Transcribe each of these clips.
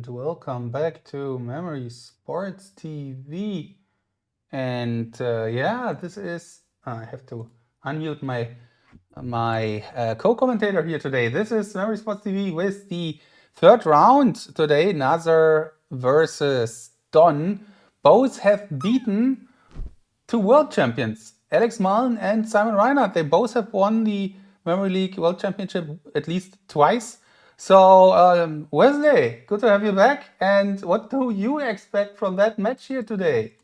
welcome back to Memory Sports TV. And this is I have to unmute my co-commentator here today. This is Memory Sports TV with the third round today. Naser versus Don. Both have beaten two world champions, Alex Mullen and Simon Reinhardt. They both have won the Memory League World Championship at least twice. So, Wesley, good to have you back. And what do you expect from that match here today?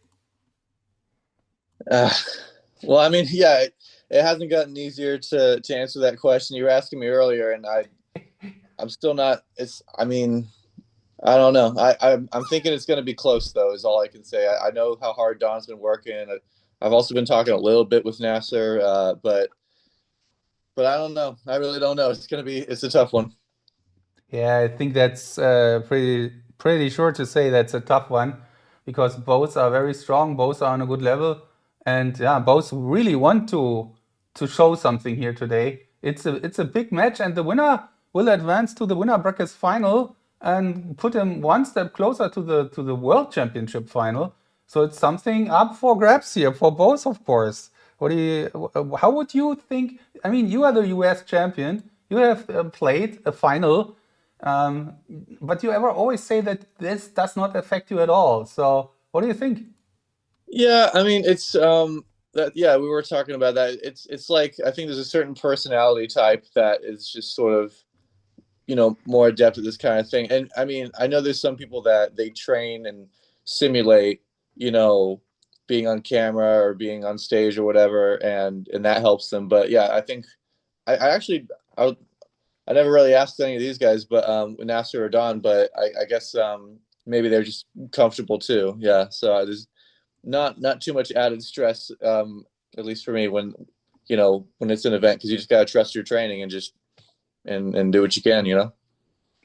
Well, I mean, yeah, it hasn't gotten easier to answer that question. You were asking me earlier, and I'm still not. I mean, I don't know. I'm thinking it's going to be close, though. Is all I can say. I know how hard Don's been working. I've also been talking a little bit with Naser, but I don't know. I really don't know. It's a tough one. Yeah, I think that's pretty sure to say that's a tough one because both are very strong, both are on a good level, and yeah, both really want to show something here today. It's a big match, and the winner will advance to the winner brackets final and put him one step closer to the World Championship final. So it's something up for grabs here for both, of course. How would you think? I mean, you are the US champion. You have played a final, but you ever always say that this does not affect you at all. So what do you think? Yeah, I mean, it's that yeah, we were talking about that. It's like I think there's a certain personality type that is just sort of more adept at this kind of thing. And I mean, I know there's some people that they train and simulate, you know, being on camera or being on stage or whatever, and that helps them. But yeah, I think I actually I never really asked any of these guys, but Nasser or Don, but I guess maybe they're just comfortable too. Yeah, so there's not too much added stress, at least for me when it's an event because you just gotta trust your training and just and do what you can.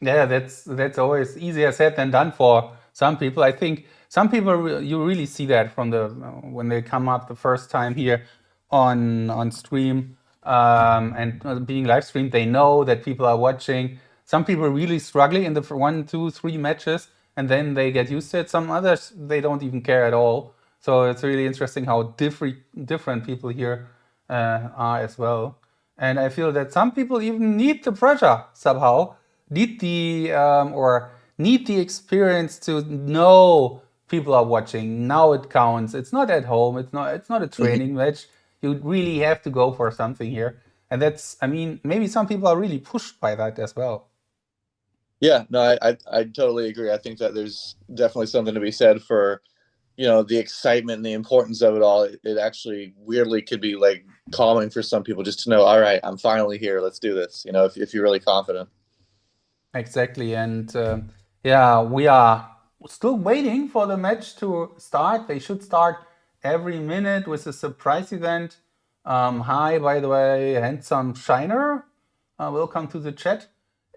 Yeah, that's always easier said than done for some people. I think some people you really see that from the when they come up the first time here on stream and being live streamed. They know that people are watching. Some people are really struggling in the one, two, three matches, and then they get used to it. Some others they don't even care at all. So it's really interesting how different people here are as well. And I feel that some people even need the pressure somehow, need the or need the experience to know people are watching. Now it counts. It's not at home. It's not a training match. You really have to go for something here. And that's, I mean, maybe some people are really pushed by that as well. Yeah, no, I totally agree. I think that there's definitely something to be said for the excitement and the importance of it all. It actually weirdly could be like calming for some people just to know, all right, I'm finally here. Let's do this. If you're really confident. Exactly. And yeah, we are still waiting for the match to start. They should start every minute with a surprise event. Hi, by the way, handsome Shiner. Welcome to the chat.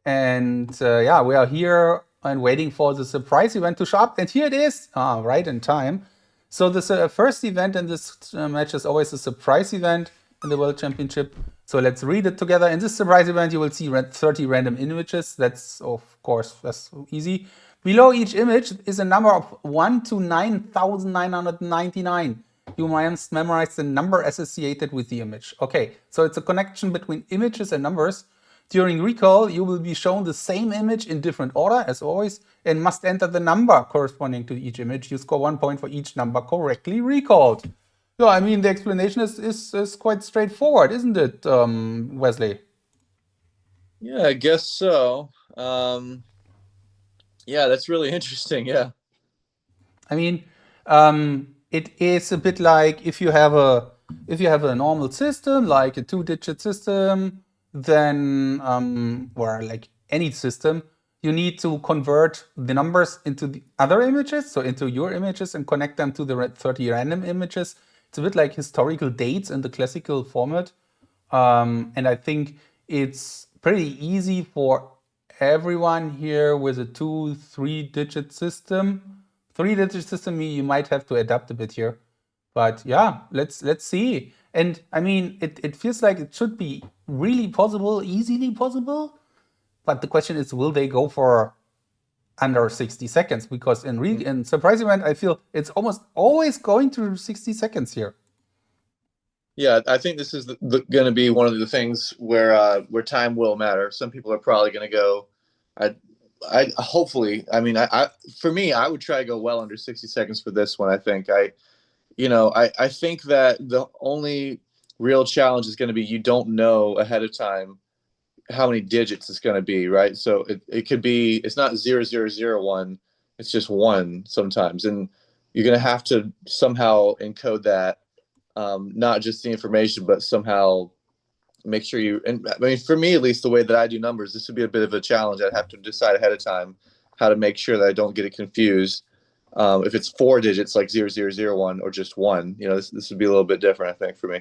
And yeah, we are here and waiting for the surprise event to show up. And here it is, right in time. So the first event in this match is always a surprise event in the World Championship. So let's read it together. In this surprise event, you will see 30 random images. That's, of course, that's easy. Below each image is a number of 1 to 9,999. You must memorize the number associated with the image. Okay, so it's a connection between images and numbers. During recall, you will be shown the same image in different order, as always, and must enter the number corresponding to each image. You score 1 point for each number correctly recalled. Yeah, I mean, the explanation is quite straightforward, isn't it, Wesley? Yeah, I guess so. Yeah, that's really interesting. Yeah. I mean, it is a bit like if you have a normal system, like a two-digit system, then or like any system, you need to convert the numbers into the other images, so into your images, and connect them to the 30 random images. It's a bit like historical dates in the classical format. And I think it's pretty easy for everyone here with a 2-3 digit system. 3 digit system, you might have to adapt a bit here. But yeah, let's see. And I mean, it feels like it should be really possible, easily possible. But the question is, will they go for under 60 seconds, because in surprise event, I feel it's almost always going to 60 seconds here. Yeah, I think this is going to be one of the things where time will matter. Some people are probably going to go. I hopefully. I mean, for me, I would try to go well under 60 seconds for this one. I think I think that the only real challenge is going to be you don't know ahead of time how many digits it's going to be, right? So it could be, it's not 0001, it's just one sometimes, and you're going to have to somehow encode that, not just the information, but somehow make sure you. And I mean, for me at least, the way that I do numbers, this would be a bit of a challenge. I'd have to decide ahead of time how to make sure that I don't get it confused. If it's 4 digits like 0001 or just one, this would be a little bit different, I think, for me.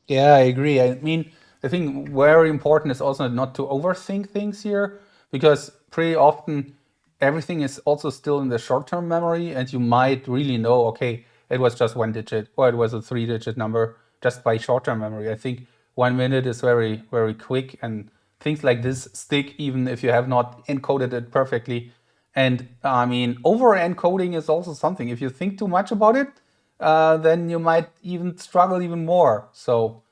Yeah, I agree. I mean, I think very important is also not to overthink things here, because pretty often everything is also still in the short-term memory, and you might really know, okay, it was just 1 digit or it was a 3 digit number just by short-term memory. I think 1 minute is very, very quick, and things like this stick even if you have not encoded it perfectly. And I mean, over encoding is also something. If you think too much about it, then you might even struggle even more. So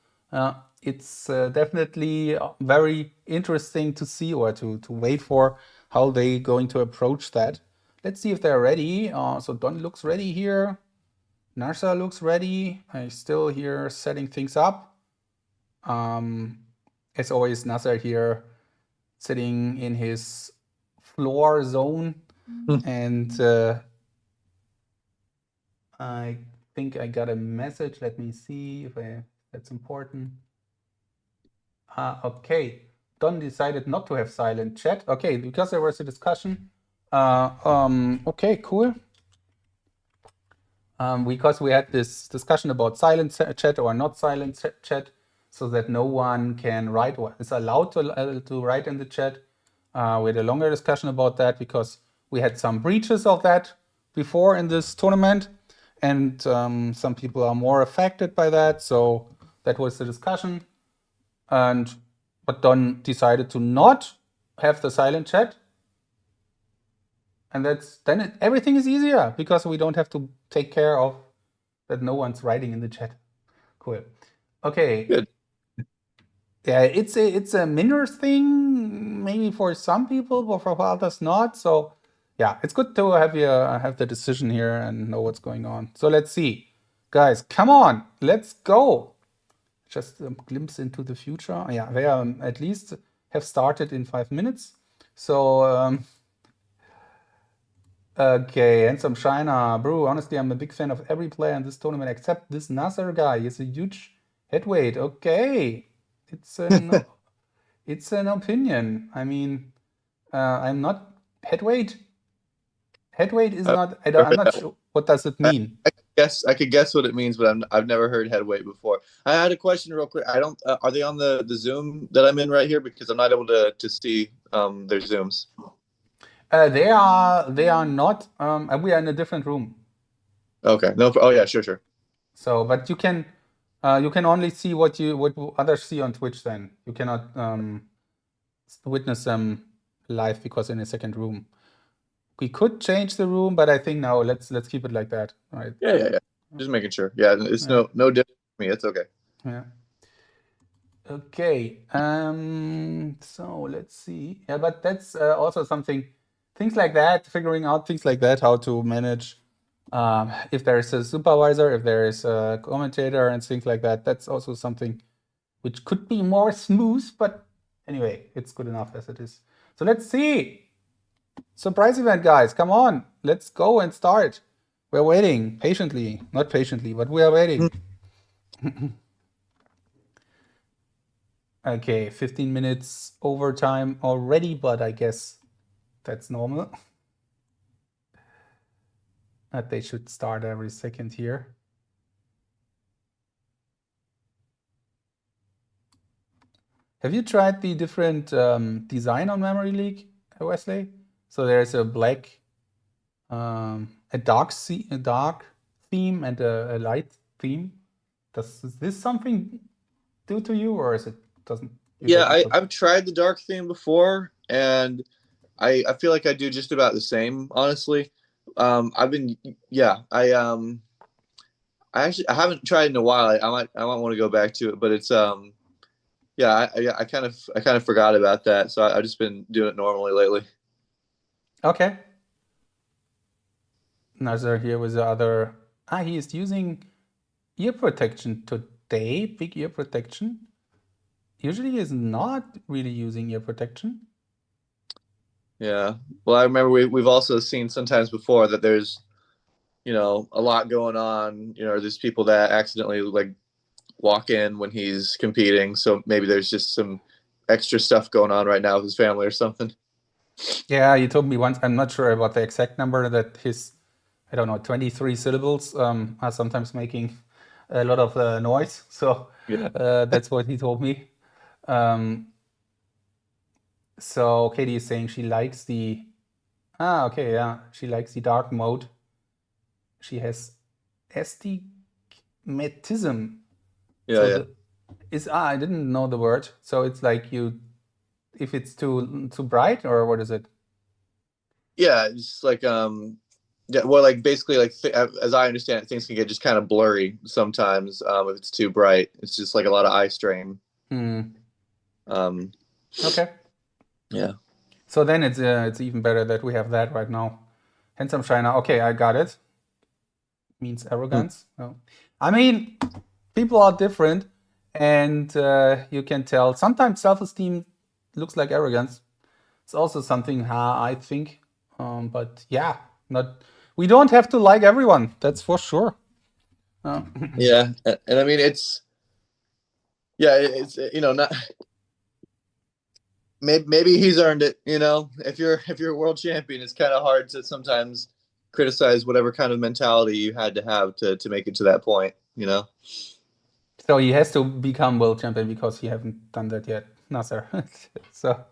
it's definitely very interesting to see, or to wait for how they going to approach that. Let's see if they're ready. So Don looks ready here. Narsa looks ready. I still here setting things up. As always, Nasser here sitting in his floor zone. And I think I got a message. Let me see if that's important. Okay. Don decided not to have silent chat. Okay, because there was a discussion. Okay, cool. Because we had this discussion about silent chat or not silent chat, so that no one can write or is allowed to write in the chat. We had a longer discussion about that because we had some breaches of that before in this tournament, and some people are more affected by that. So that was the discussion. But Don decided to not have the silent chat, and everything is easier because we don't have to take care of that no one's writing in the chat. Cool. Okay. Good. Yeah, it's a minor thing maybe for some people, but for others not. So yeah, it's good to have the decision here and know what's going on. So let's see, guys. Come on, let's go. Just a glimpse into the future. Yeah, they at least have started in 5 minutes. So okay, Handsome China, bro. Honestly, I'm a big fan of every player in this tournament except this Nasser guy. He's a huge heavyweight. Okay, it's an it's an opinion. I mean, I'm not heavyweight. Heavyweight is not. I'm not sure. What does it mean? I could guess what it means, but I've never heard headweight before. I had a question real quick. I don't. Are they on the Zoom that I'm in right here? Because I'm not able to see their Zooms. They are not. We are in a different room. Okay. No. Oh yeah. Sure. So, but you can only see what others see on Twitch. Then you cannot witness them live because in a second room. We could change the room, but I think no. Let's keep it like that. All right. Yeah. Just making sure. Yeah. It's no different for me. It's okay. Yeah. Okay. So let's see. Yeah, but that's also something. Things like that, figuring out things like that, how to manage. If there is a supervisor, if there is a commentator, and things like that, that's also something which could be more smooth. But anyway, it's good enough as it is. So let's see. Surprise event, guys. Come on. Let's go and start. We're waiting patiently. Not patiently, but we are waiting. Okay, 15 minutes overtime already, but I guess that's normal. That they should start every second here. Have you tried the different design on Memory League, Wesley? So there's a black, a dark theme and a light theme. Does this something do to you, or is it doesn't? Yeah, I've tried the dark theme before, and I feel like I do just about the same, honestly. I've been yeah, I haven't tried in a while. I might want to go back to it, but it's yeah, I kind of forgot about that. So I've just been doing it normally lately. Okay. Nazar here with the other. He is using ear protection today. Big ear protection. Usually he is not really using ear protection. Yeah. Well, I remember we've also seen sometimes before that there's, a lot going on. There's people that accidentally like walk in when he's competing. So maybe there's just some extra stuff going on right now with his family or something. Yeah, you told me once. I'm not sure about the exact number that his, I don't know, 23 syllables are sometimes making a lot of noise. So Yeah. that's what he told me. Um, so Katie is saying she likes the. Okay, yeah, she likes the dark mode. She has astigmatism. Yeah. So Yeah. the is I didn't know the word. So it's like you if it's too bright or what is it? Yeah. It's like yeah. Well, like basically, like as I understand it, things can get just kind of blurry sometimes if it's too bright. It's just like a lot of eye strain. Hmm. Um, Okay. yeah. So then it's even better that we have that right now. Handsome China. Okay, I got it. Means Hmm. arrogance. No. I mean, people are different, and you can tell. Sometimes self-esteem looks like arrogance. It's also something I think. But yeah, not. We don't have to like everyone. That's for sure. Uh, Yeah, and I mean it's yeah, it's not maybe he's earned it. If you're a world champion, it's kind of hard to sometimes criticize whatever kind of mentality you had to have to make it to that point. so he has to become world champion because he haven't done that yet. No, sir. So,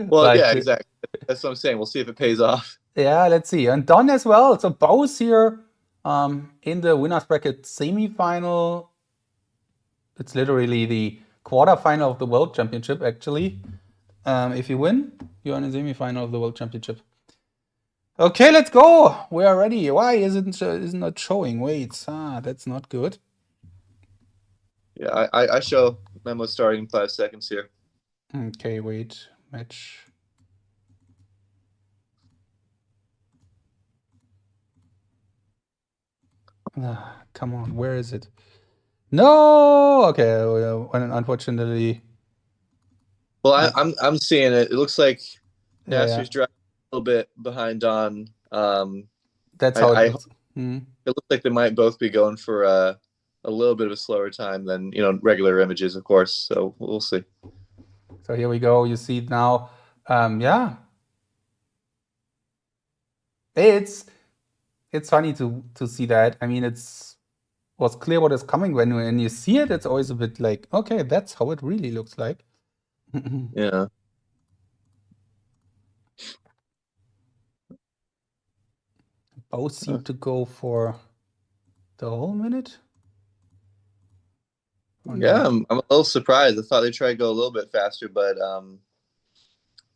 Well, yeah, but exactly. That's what I'm saying. We'll see if it pays off. yeah, let's see. And Don as well. So both here in the winners bracket semi-final. It's literally the quarterfinal of the world championship, actually. If you win, you're in the semi-final of the world championship. Okay, let's go. We are ready. Why isn't it showing? Wait, that's not good. Yeah, I show Memo starting in 5 seconds here. Okay, wait. Match. Come on, where is it? No. Okay, well, unfortunately, Well, uh, I'm seeing it. It looks like yeah, yeah. Nasser's driving a little bit behind Don. That's how it I looks. Hmm. It looks like they might both be going for a little bit of a slower time than regular images, of course. So we'll see. So here we go. You see it now. Yeah, it's it's funny to see that. I mean, it's was clear what is coming when you see it. It's always a bit like, okay, that's how it really looks like. Yeah. Both seem to go for the whole minute. Oh Yeah, no, I'm a little surprised. I thought they'd try to go a little bit faster, but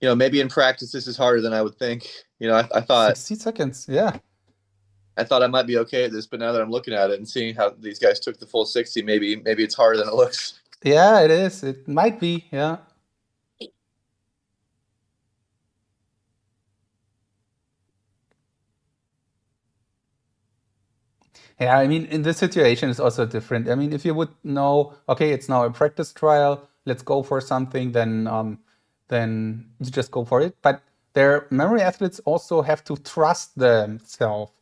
maybe in practice this is harder than I would think. I thought 60 seconds. Yeah, I thought I might be okay at this, but now that I'm looking at it and seeing how these guys took the full 60, maybe it's harder than it looks. yeah, it is. It might be. Yeah. Yeah, I mean, in this situation, it's also different. I mean, if you would know, okay, it's now a practice trial, let's go for something, then you just go for it. But their memory athletes also have to trust themselves,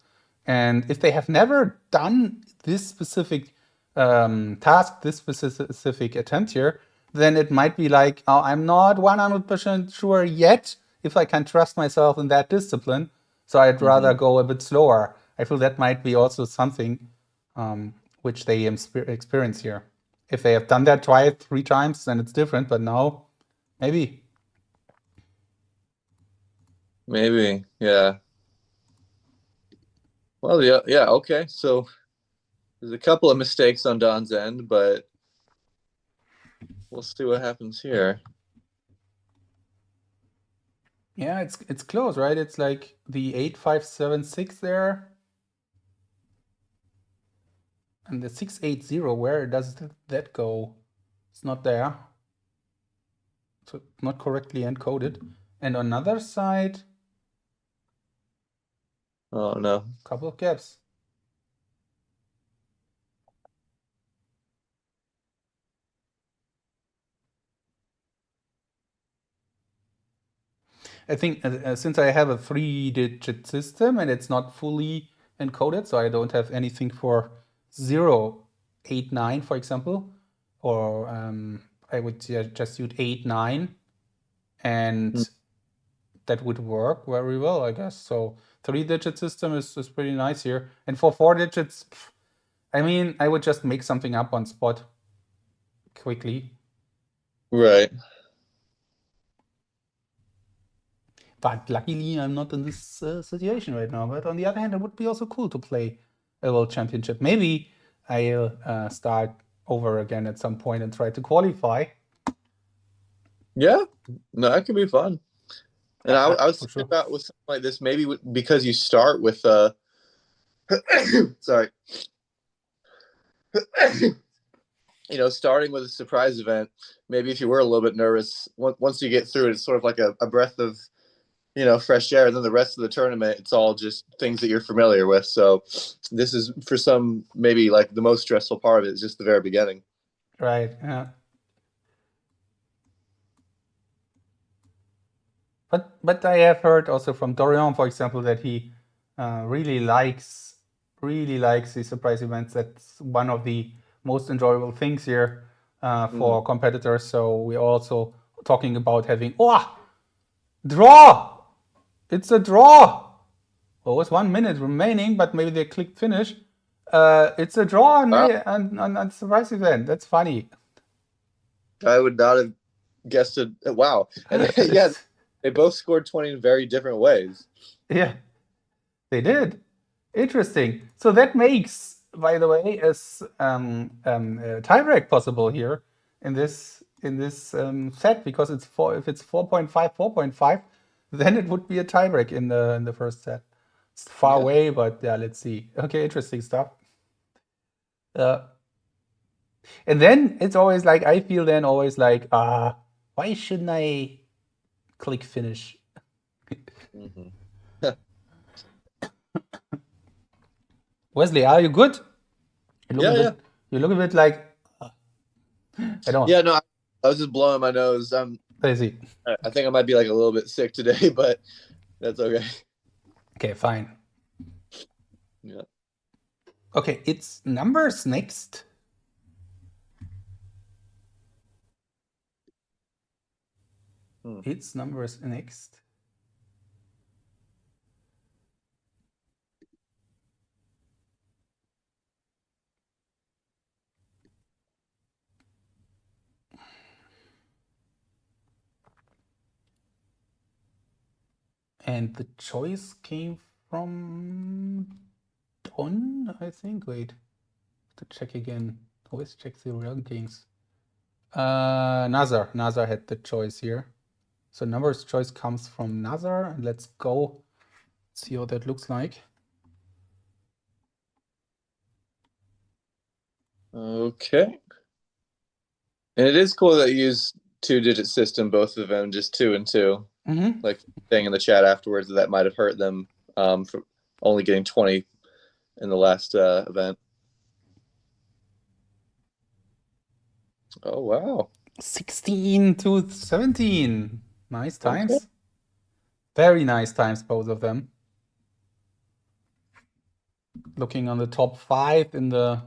and if they have never done this specific task, this specific attempt here, then it might be like, oh, I'm not 100% sure yet if I can trust myself in that discipline. So I'd rather Hmm. go a bit slower. I feel that might be also something which they experience here. If they have done that twice, 3 times, then it's different. But now, maybe. Maybe, yeah. Well, yeah, yeah, okay. So there's a couple of mistakes on Don's end, but we'll see what happens here. Yeah, it's close, right? It's like the 8576 there and the 680. Where does that go? It's not there. So not correctly encoded. And on another side, Oh no. couple of gaps. I think since I have a 3-digit system and it's not fully encoded, so I don't have anything for 089, for example, or I would just use 89, Mm. and that would work very well, I guess. So 3-digit system is pretty nice here. And for 4 digits, I mean, I would just make something up on spot quickly. Right. But luckily, I'm not in this situation right now. But on the other hand, it would be also cool to play a world championship. Maybe I'll start over again at some point and try to qualify. Yeah. No, that could be fun. And I was For thinking sure. about with something like this, maybe because you start with sorry, starting with a surprise event. Maybe if you were a little bit nervous, once you get through it, it's sort of like a breath of fresh air. And then the rest of the tournament, it's all just things that you're familiar with. So this is for some maybe like the most stressful part of it is just the very beginning. Right. Yeah. But I have heard also from Dorian, for example, that he really likes the surprise events. That's one of the most enjoyable things here Mm. for competitors. So we're also talking about having draw. It's a draw. Well, it's 1 minute remaining, but maybe they clicked finish. It's a draw Wow. on surprise event. That's funny. I would not have guessed it. Wow. And yeah, they both scored 20 in very different ways. Yeah, they did. Interesting. So that makes, by the way, a tiebreak possible here in this set, because if it's 4.5, 4.5, then it would be a tiebreak in the first set. It's far Yeah. away, but yeah, let's see. Okay, interesting stuff. Uh, and then it's always like I feel then always like why shouldn't I click finish? Mhm. Wesley, are you good? You look a Yeah, yeah. bit. You look a bit like I don't. Yeah, no, I was just blowing my nose. Lazy. I think I might be like a little bit sick today, but that's okay. Okay, fine. Yeah. Okay, it's numbers next. Hmm. It's numbers next. And the choice came from Don, I think. Wait, to check again. Always check the rankings. Nazar had the choice here. So numbers choice comes from Nazar. And let's go see how that looks like. Okay. And it is cool that you use 2-digit system, both of them, just 2 and 2. Mm-hmm. Like saying in the chat afterwards that might have hurt them for only getting 20 in the last event. Oh wow. 16 to 17. Nice Okay. times. Very nice times, both of them. Looking on the top 5 in the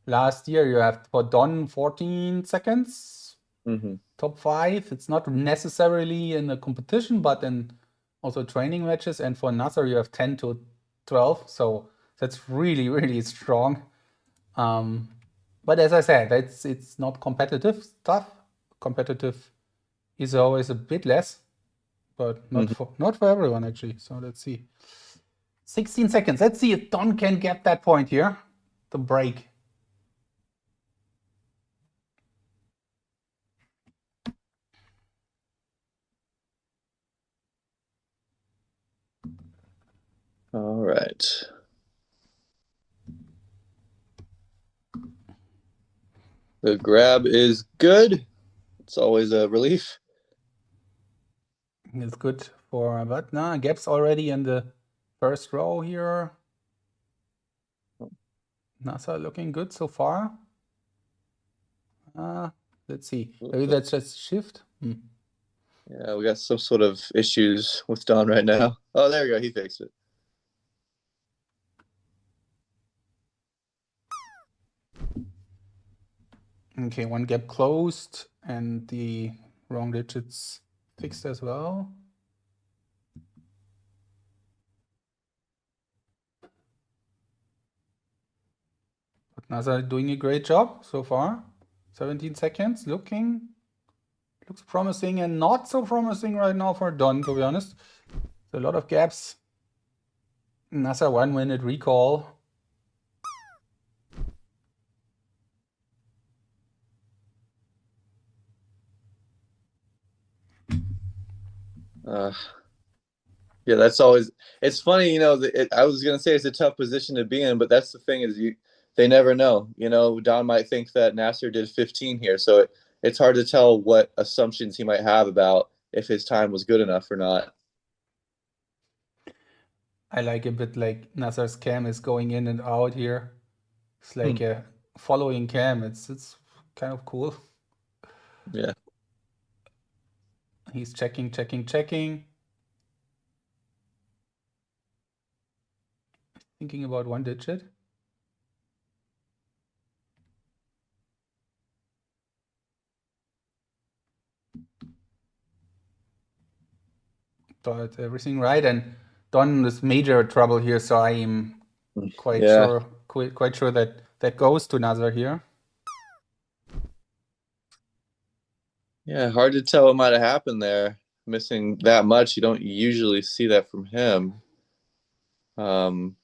last year, you have for Don 14 seconds. Mm-hmm. Top 5. It's not necessarily in a competition, but in also training matches. And for Nasser, you have 10 to 12. So that's really, really strong. But as I said, it's not competitive stuff. Competitive is always a bit less, but Mm-hmm. not for everyone actually. So let's see. 16 seconds. Let's see if Don can get that point here. The break. All right. The grab is good. It's always a relief. It's good for, but no, gaps already in the first row here. NASA looking good so far. Let's see. Maybe that's just shift. Yeah, we got some sort of issues with Don right now. Oh, there we go. He fixed it. Okay, one gap closed and the wrong digits fixed as well. But NASA doing a great job so far. 17 seconds, looks promising and not so promising right now for Don, to be honest. There's a lot of gaps. NASA 1 minute recall. Yeah, that's always. It's funny, I was gonna say it's a tough position to be in, but that's the thing is they never know. Don might think that Nasser did 15 here, so it's hard to tell what assumptions he might have about if his time was good enough or not. I like a bit like NASA's cam is going in and out here. It's like a following cam. It's kind of cool. Yeah. He's checking. Thinking about one digit. But everything right, and Don is major trouble here, so I am quite Yeah. sure that goes to Nazar here. Yeah, hard to tell what might have happened there. Missing that much, you don't usually see that from him. So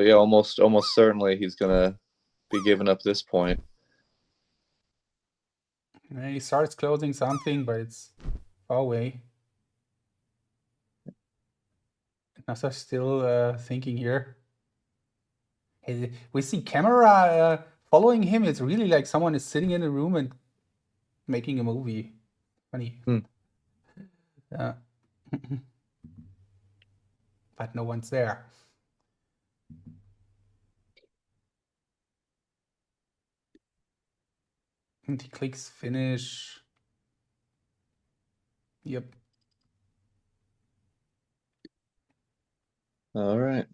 yeah, almost certainly he's gonna be giving up this point. He starts closing something, but it's far away. Nazar still thinking here. We see camera following him. It's really like someone is sitting in a room and making a movie. Funny. But no one's there. And he clicks finish. Yep. All right.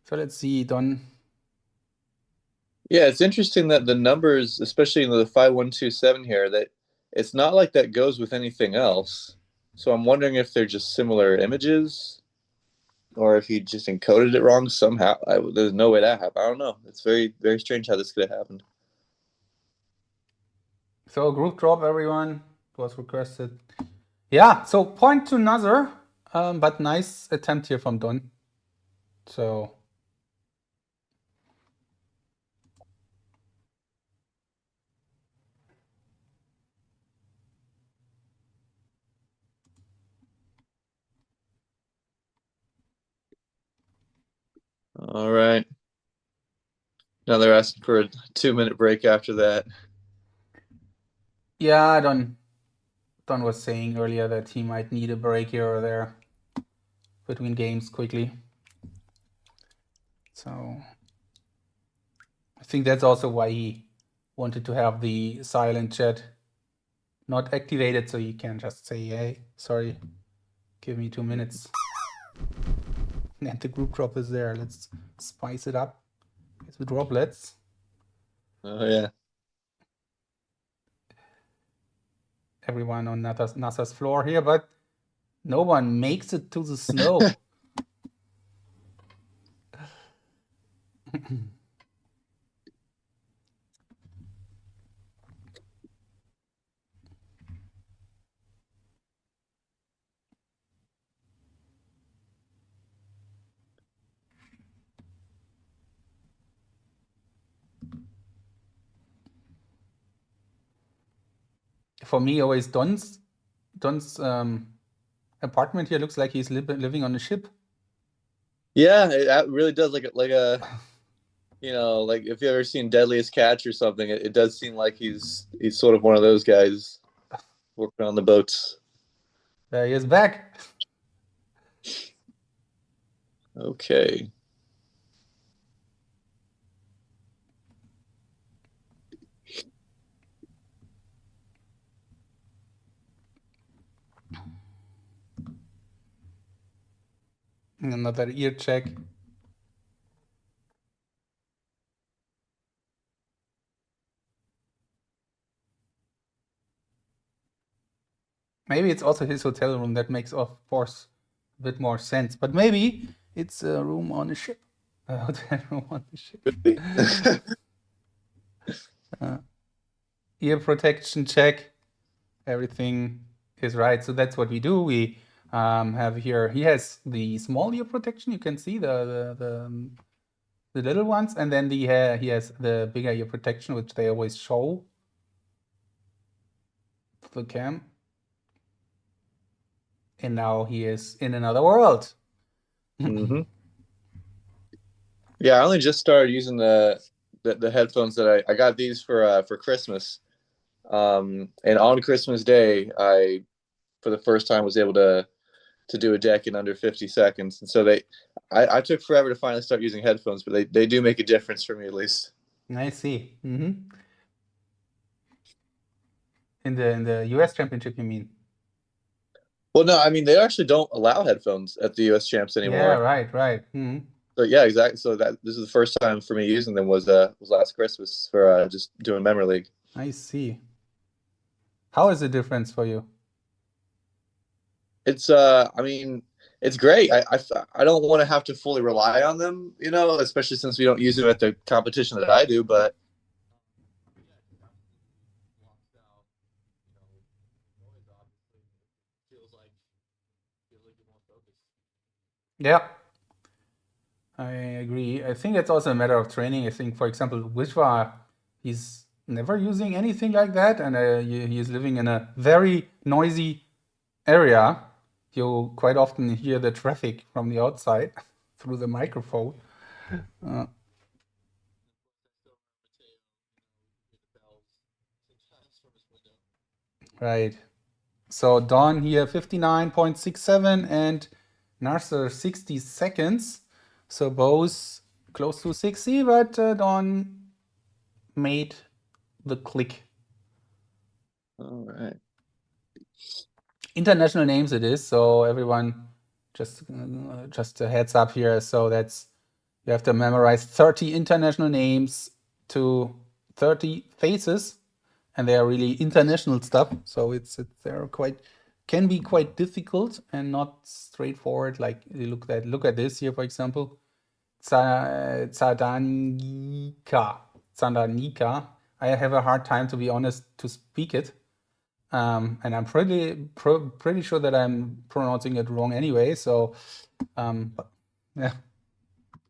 So let's see, Don. Yeah, it's interesting that the numbers, especially in the 5127 here, that it's not like that goes with anything else. So I'm wondering if they're just similar images or if he just encoded it wrong somehow. There's no way that happened. I don't know. It's very, very strange how this could have happened. So group drop, everyone. It was requested. Yeah, so point to Nazar, but nice attempt here from Don. So All right. Now they're asking for a 2-minute break after that. yeah, Don was saying earlier that he might need a break here or there between games quickly. So I think that's also why he wanted to have the silent chat not activated, so you can just say, hey, sorry, give me 2 minutes. And the group drop is there. Let's spice it up with droplets. Oh, yeah. Everyone on NASA's floor here, but no one makes it to the snow. for me, always Don's apartment here looks like he's living on a ship. Yeah, it really does like a like if you've ever seen Deadliest Catch or something, it does seem like he's sort of one of those guys working on the boats. There he is back. Okay. Another ear check. Maybe it's also his hotel room. That makes, of course, a bit more sense. But maybe it's a room on a ship. A hotel room on a ship. Could be. Ear protection check. Everything is right. So that's what we do. We have here. He has the small ear protection. You can see the little ones, and then he has the bigger ear protection, which they always show the cam. And now he is in another world. Mm-hmm. Yeah, I only just started using the headphones that I got these for Christmas. And on Christmas Day, I for the first time was able to do a deck in under 50 seconds. And so I took forever to finally start using headphones, but they do make a difference for me at least. I see. In the US Championship, you mean? Well, no, I mean they actually don't allow headphones at the US Champs anymore. Yeah, right. So yeah, exactly. So this is the first time for me using them was last Christmas for just doing Memory League. I see. How is the difference for you? It's I mean it's great. I don't want to have to fully rely on them, especially since we don't use them at the competition that I do. But Yeah, I agree. I think it's also a matter of training. I think, for example, Vishwa, he's never using anything like that, and he's living in a very noisy area. You quite often hear the traffic from the outside through the microphone. Right. So Don here 59.67 and Naser 60 seconds. So both close to 60, but Don made the click. all right. International names it is, so everyone just a heads up here. So that's you have to memorize 30 international names to 30 faces, and they are really international stuff. So they're can be quite difficult and not straightforward. Like you look at this here, for example, Zandanika. I have a hard time, to be honest, to speak it. And I'm pretty sure that I'm pronouncing it wrong anyway. So, but, yeah.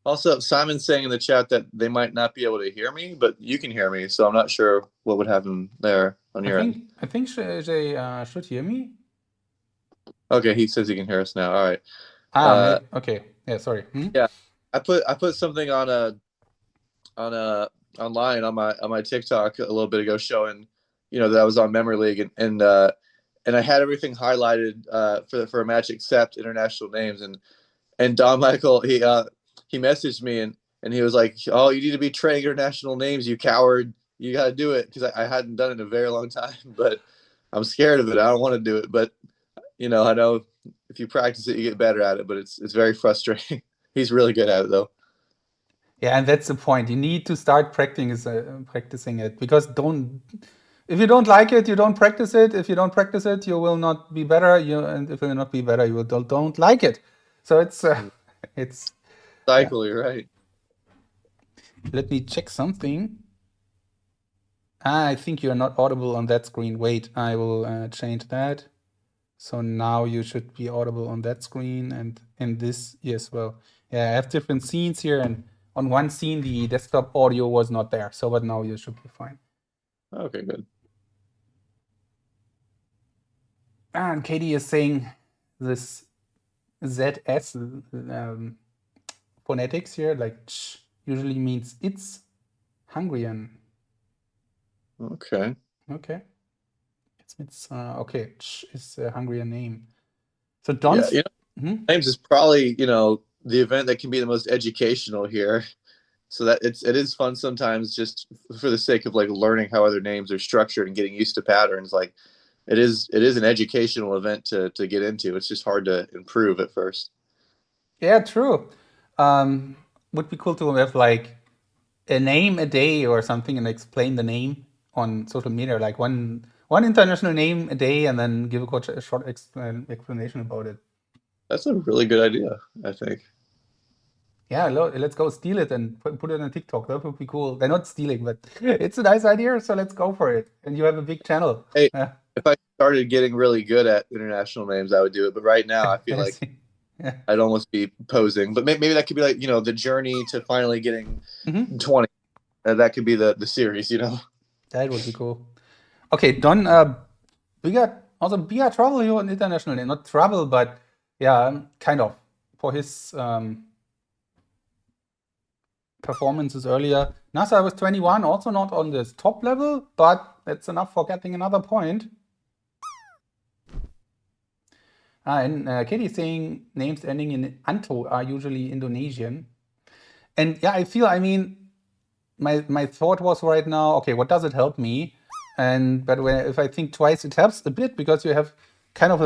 Also, Simon's saying in the chat that they might not be able to hear me, but you can hear me, so I'm not sure what would happen there on your end. I think they should hear me. Okay, he says he can hear us now. All right. Okay. Yeah, sorry. Yeah, I put something on online on my TikTok a little bit ago showing, that I was on Memory League and I had everything highlighted for a match except international names and Don Michael he messaged me and he was like, "Oh, you need to be training international names, you coward! You got to do it," because I hadn't done it in a very long time, but I'm scared of it. I don't want to do it, but I know if you practice it, you get better at it. But it's very frustrating. He's really good at it though. Yeah, and that's the point. You need to start practicing it because if you don't like it, you don't practice it. If you don't practice it, you will not be better. And if you will not be better, you don't like it. So it's cycle. You're right. Let me check something. I think you're not audible on that screen. Wait, I will change that. So now you should be audible on that screen and in this as well. Yeah, I have different scenes here, and on one scene the desktop audio was not there. So, but now you should be fine. Okay, good. And Katie is saying this ZS phonetics here, like ch, usually means it's Hungarian. Okay. Okay. It's okay. Ch is a Hungarian name. So Yeah, Don's. Mhm. names is probably, the event that can be the most educational here. So that it is fun sometimes just for the sake of like learning how other names are structured and getting used to patterns. Like it is an educational event to get into. It's just hard to improve at first. Yeah, true. Um, would be cool to have like a name a day or something and explain the name on social media, like one international name a day, and then give a short explanation about it. That's a really good idea, I think. Yeah, let's go steal it and put it on TikTok. That would be cool. They're not stealing, but it's a nice idea, so let's go for it. And you have a big channel. Hey, Yeah. if I started getting really good at international names, I would do it. But right now, I feel I like see. Yeah. I'd almost be posing. But maybe that could be like, the journey to finally getting Hmm. 20. That could be the series. That would be cool. Okay, Don, bigger trouble here on international name. Not trouble, but yeah, kind of for his performances earlier. Naser was 21, also not on this top level, but that's enough for getting another point. And Katie is saying names ending in Anto are usually Indonesian. And yeah, I mean, my thought was right now, okay, what does it help me? And but if I think twice, it helps a bit because you have kind of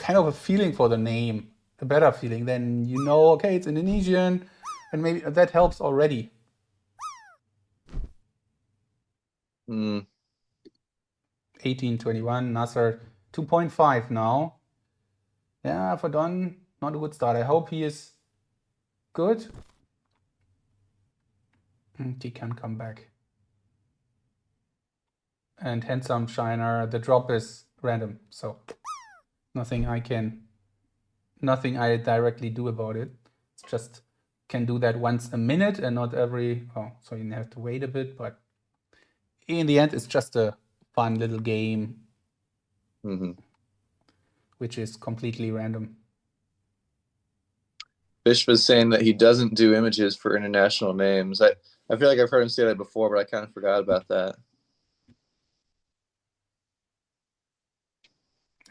a feeling for the name, a better feeling. Then you know, okay, it's Indonesian, and maybe that helps already. Mm. 1821, Nasser 2.5 now. Yeah, for Don, not a good start. I hope he is good. And he can come back. And handsome Shiner, the drop is random, so nothing I directly do about it. It's just can do that once a minute and not every. Oh, so you have to wait a bit, but in the end, it's just a fun little game, Hmm. which is completely random. Fish was saying that he doesn't do images for international names. I feel like I've heard him say that before, but I kind of forgot about that.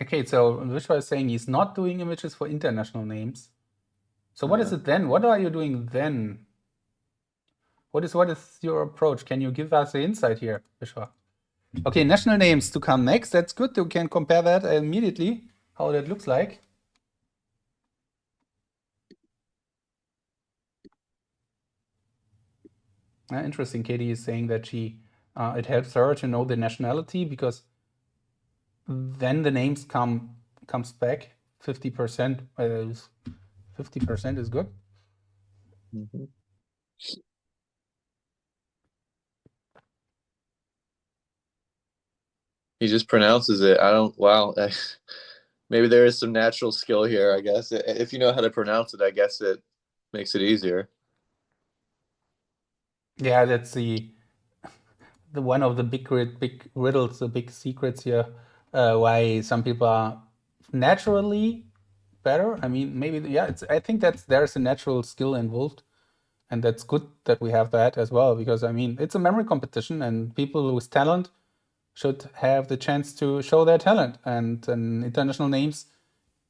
Okay, so Vishwa is saying he's not doing images for international names. So what is Yeah. it then? What are you doing then? What is your approach? Can you give us the insight here, Vishwa? Okay, national names to come next. That's good. You can compare that immediately, how that looks like. Interesting. Katie is saying that it helps her to know the nationality because then the names comes back 50%. 50% is good. Hmm. He just pronounces it. I don't. Wow. Maybe there is some natural skill here. I guess if you know how to pronounce it, I guess it makes it easier. Yeah, that's the one of the big riddles, the big secrets here. Why some people are naturally better. I mean, maybe yeah. I think there's a natural skill involved, and that's good that we have that as well because I mean it's a memory competition, and people with talent should have the chance to show their talent. And international names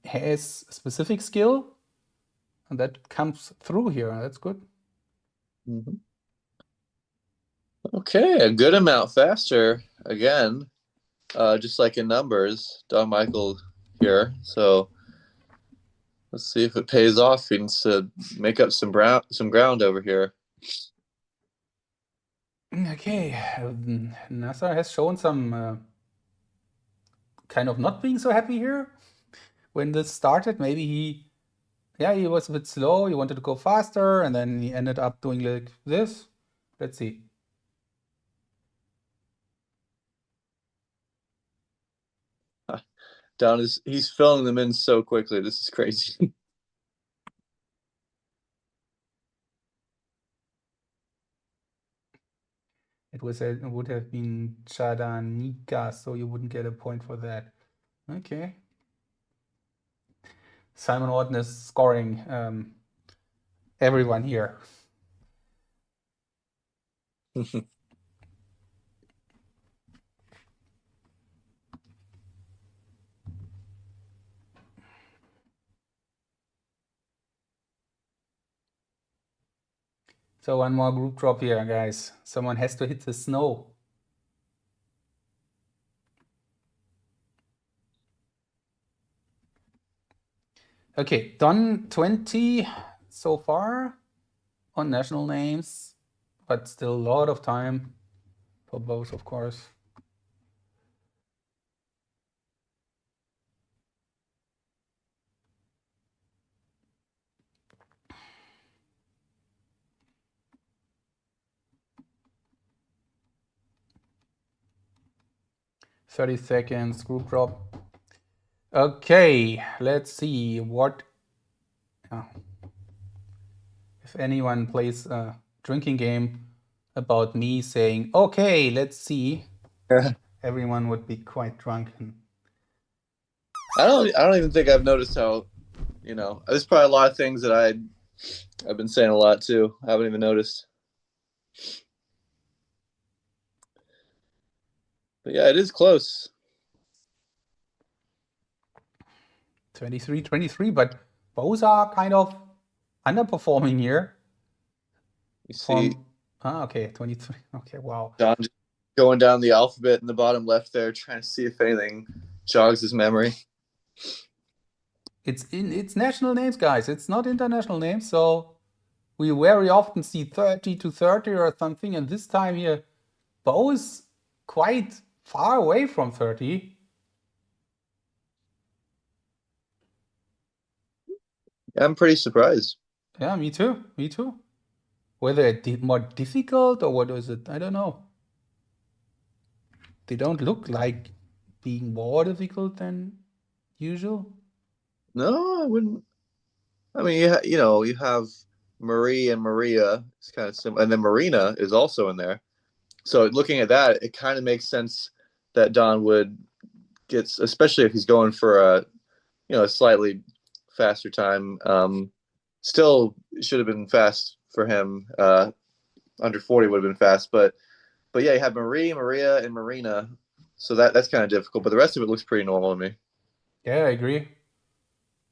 has specific skill, and that comes through here. That's good. Hmm. Okay, a good amount faster again, just like in numbers. Don Michael here. So let's see if it pays off. He needs to make up some ground over here. Okay, NASA has shown some kind of not being so happy here when this started. Maybe he was a bit slow. He wanted to go faster, and then he ended up doing like this. Let's see. He's filling them in so quickly. This is crazy. It would have been Chadanika, so you wouldn't get a point for that. Okay. Simon Orton is scoring everyone here. So one more group drop here, guys. Someone has to hit the snow. Okay, done 20 so far on national names, but still a lot of time for both, of course. $30 group drop. Okay, let's see what if anyone plays a drinking game about me saying, okay, let's see. Everyone would be quite drunk. I don't even think I've noticed how, there's probably a lot of things that I've been saying a lot too. I haven't even noticed. But yeah, it is close. 23-23, but both are kind of underperforming here. You see Okay, 23. Okay, wow. John just going down the alphabet in the bottom left there, trying to see if anything jogs his memory. It's national names, guys. It's not international names, so we very often see 30 to 30 or something, and this time here, both quite far away from 30. I'm pretty surprised. Yeah, me too. Me too. Whether it's more difficult or what is it, I don't know. They don't look like being more difficult than usual. No, I wouldn't. I mean, you have Marie and Maria. It's kind of similar, and then Marina is also in there. So looking at that, it kind of makes sense that Don would get, especially if he's going for a slightly faster time. Still should have been fast for him. Under 40 would have been fast, but yeah, you have Marie, Maria, and Marina. So that's kind of difficult, but the rest of it looks pretty normal to me. Yeah, I agree.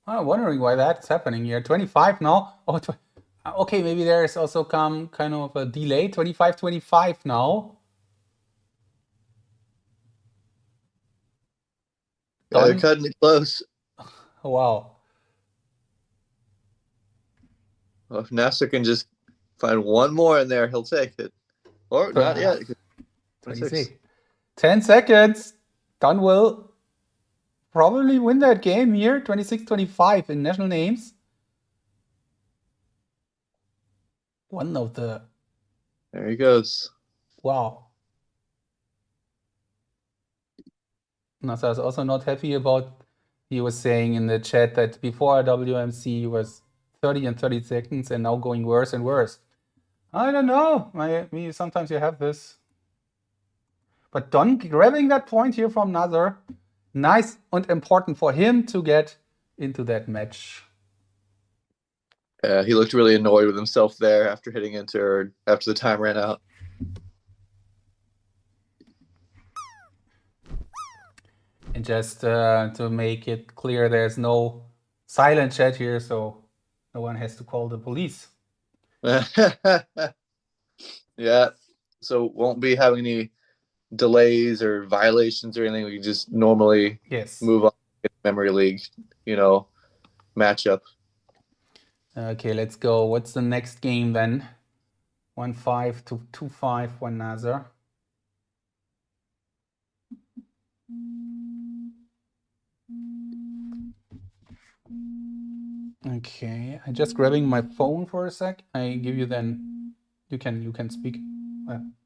I'm wondering why that's happening here. 25 now. Oh, okay, maybe there is also come kind of a delay. 25-25 now. Yeah, they're Done. cutting it close. Wow. Well, if Nasser can just find one more in there, he'll take it. Or not yet. 26. 26. 10 seconds. Dunn will probably win that game here. 26-25 in national names. One of the. There he goes. Wow. NASA is also not happy about. He was saying in the chat that before WMC he was 30 and 30 seconds and now going worse and worse. I don't know. Maybe sometimes you have this. But Don grabbing that point here from Nazar, nice and important for him to get into that match. He looked really annoyed with himself there after hitting enter, after the time ran out. And just to make it clear, there's no silent chat here, so no one has to call the police. Yeah, so won't be having any delays or violations or anything. We can just normally move on to Memory League, matchup. Okay, let's go. What's the next game then? 1-5 to 2-5 for Nazar. Okay, I'm just grabbing my phone for a sec. I give you then. You can speak.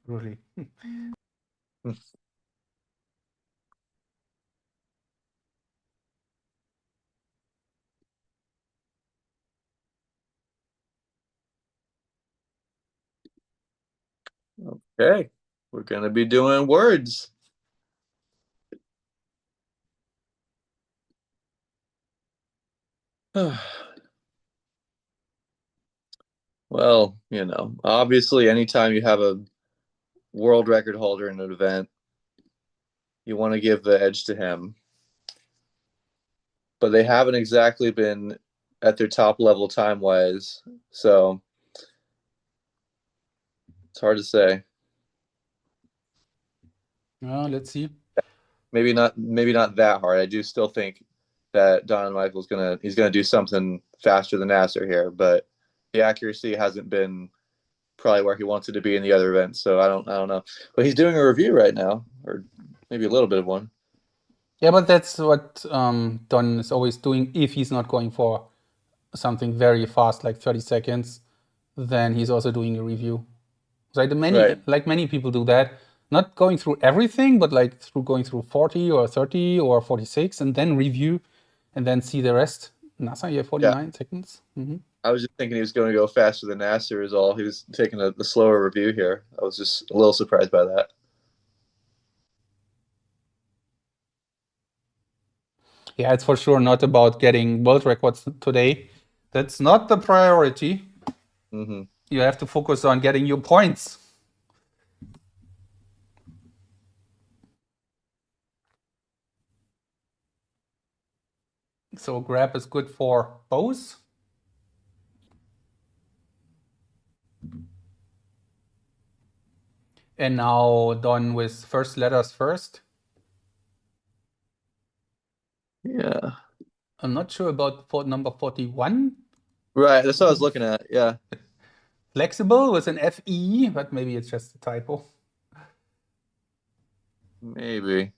Really. Okay, we're gonna be doing words. Well, obviously, anytime you have a world record holder in an event, you want to give the edge to him. But they haven't exactly been at their top level time wise, so it's hard to say. Let's see. Maybe not that hard. I do still think that Don Michael's he's gonna do something faster than Nasser here, but the accuracy hasn't been probably where he wants it to be in the other events. So I don't know. But he's doing a review right now, or maybe a little bit of one. Yeah, but that's what Don is always doing. If he's not going for something very fast, like 30 seconds, then he's also doing a review. So Right. like many people do that, not going through everything, but like going through 40 or 30 or 46, and then review, and then see the rest. NASA, you have Yeah. 49 seconds. I was just thinking he was going to go faster than Nasser is all. He was taking the slower review here. I was just a little surprised by that. Yeah, it's for sure not about getting world records today. That's not the priority. Mm-hmm. You have to focus on getting your points. So grab is good for both. And now done with first letters first. Yeah. I'm not sure about number 41. Right. That's what I was looking at. Yeah. Flexible with an FE, but maybe it's just a typo. Maybe.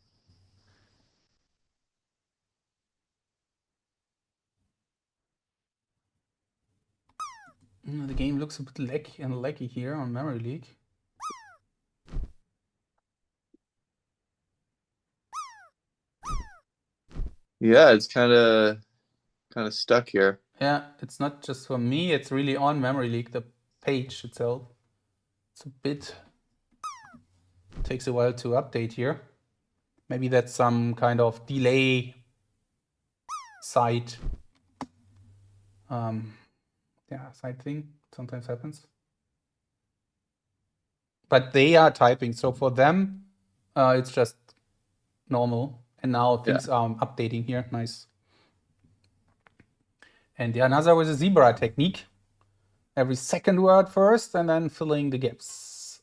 The game looks a bit laggy here on Memory League. Yeah, it's kind of stuck here. Yeah, it's not just for me, it's really on Memory League, the page itself. It's a bit, takes a while to update here. Maybe that's some kind of delay side, side thing. Sometimes happens. But they are typing, so for them, it's just normal. And now things are updating here. Nice. And yeah, another was a zebra technique. Every second word first and then filling the gaps.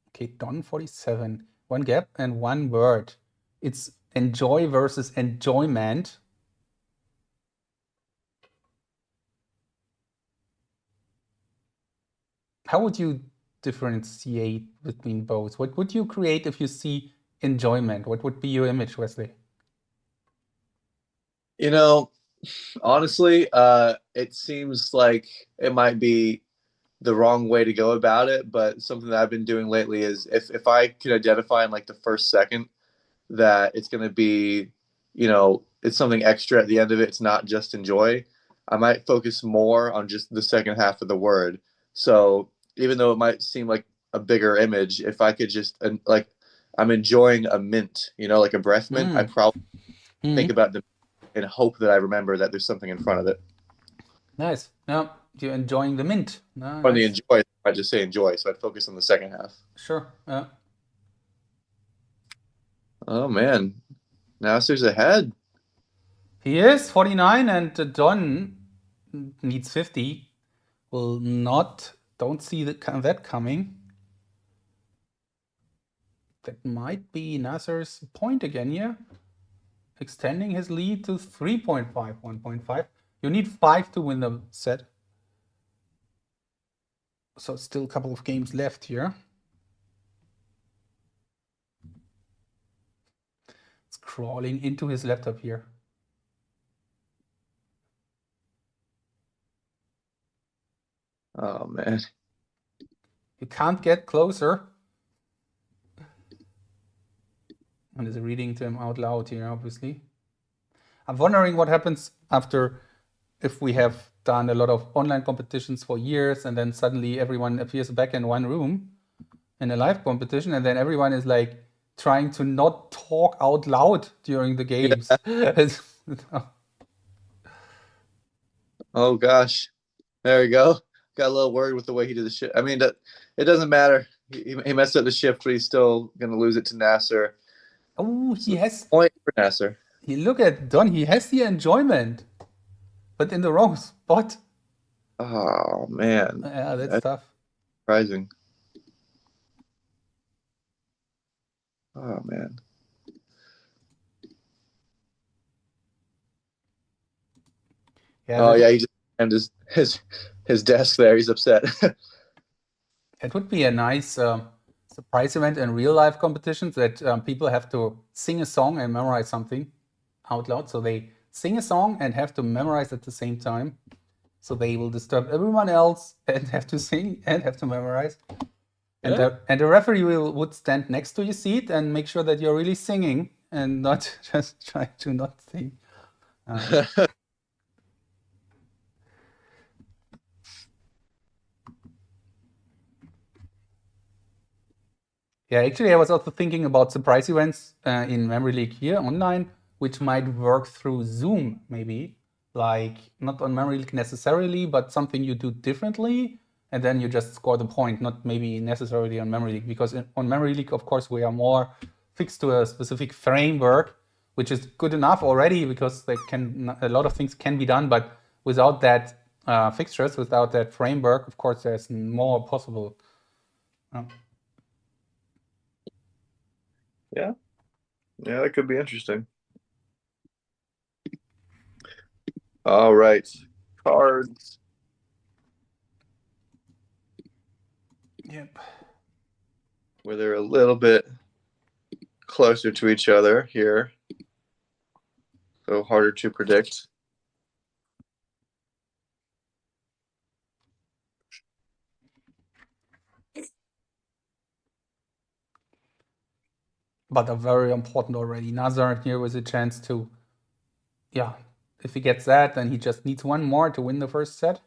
Okay, Don 47. One gap and one word. It's enjoy versus enjoyment. How would you differentiate between both? What would you create if you see enjoyment? What would be your image, Wesley? Honestly, it seems like it might be the wrong way to go about it, but something that I've been doing lately is if I can identify in like the first second that it's going to be, it's something extra at the end of it, it's not just enjoy, I might focus more on just the second half of the word. So even though it might seem like a bigger image, if I could just like I'm enjoying a mint, like a breath mint, I probably think about the and hope that I remember that there's something in front of it. Nice. Yeah, you're enjoying the mint. Or the Nice. enjoy, I just say enjoy, so I'd focus on the second half. Sure. Yeah. Oh man, Nasser's ahead. He is 49 and Don needs 50. Will not, don't see that coming. That might be Nasser's point again here. Extending his lead to 3.5, 1.5. You need 5 to win the set. So still a couple of games left here. It's crawling into his laptop here. Oh man. You can't get closer. And is reading to him out loud here, obviously. I'm wondering what happens after if we have done a lot of online competitions for years and then suddenly everyone appears back in one room in a live competition and then everyone is like trying to not talk out loud during the games. Oh gosh, there we go. Got a little worried with the way he did the shift. I mean, it doesn't matter. He messed up the shift, but he's still gonna lose it to Naser. Oh, So he has. point for Naser. He look at Don. He has the enjoyment, but in the wrong spot. Oh man, Yeah, that's that's tough. surprising. Oh man. Yeah, Oh that yeah, he just and his desk there. He's upset. it would be a nice surprise event in real life competitions that people have to sing a song and memorize something out loud. So they sing a song and have to memorize at the same time. So they will disturb everyone else and have to sing and have to memorize. And Yeah. the referee would stand next to your seat and make sure that you're really singing and not just trying to not sing. Yeah, actually, I was also thinking about surprise events in Memory League here online, which might work through Zoom, maybe. Like, not on Memory League necessarily, but something you do differently, and then you just score the point, not maybe necessarily on Memory League. Because on Memory League, of course, we are more fixed to a specific framework, which is good enough already because a lot of things can be done, but without that fixtures, without that framework, of course, there's more possible. Yeah. Yeah, that could be interesting. All right. Cards. Yep. Where they're a little bit closer to each other here. So harder to predict. But are very important already. Nazar here with a chance to, yeah, if he gets that, then he just needs one more to win the first set.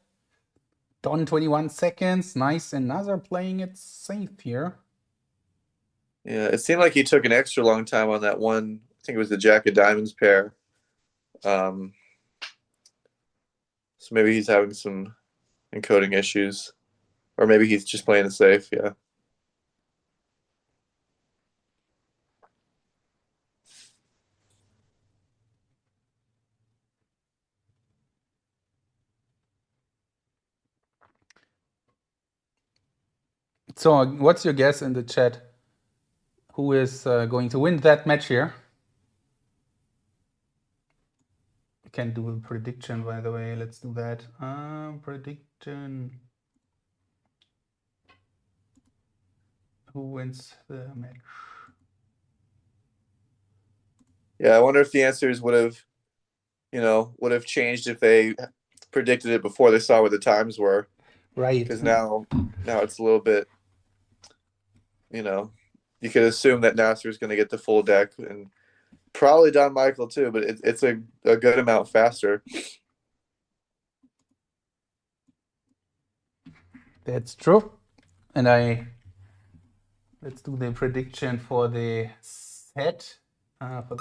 Done 21 seconds, nice, and Nazar playing it safe here. Yeah, it seemed like he took an extra long time on that one. I think it was the Jack of Diamonds pair. So maybe he's having some encoding issues, or maybe he's just playing it safe. Yeah. So, what's your guess in the chat? Who is going to win that match here? We can do a prediction, by the way. Let's do that. Prediction. Who wins the match? Yeah, I wonder if the answers would have changed if they predicted it before they saw what the times were. Right. Because now it's a little bit, you could assume that Nasser is going to get the full deck and probably Don Michael too, but it's a good amount faster. That's true. And let's do the prediction for the set. For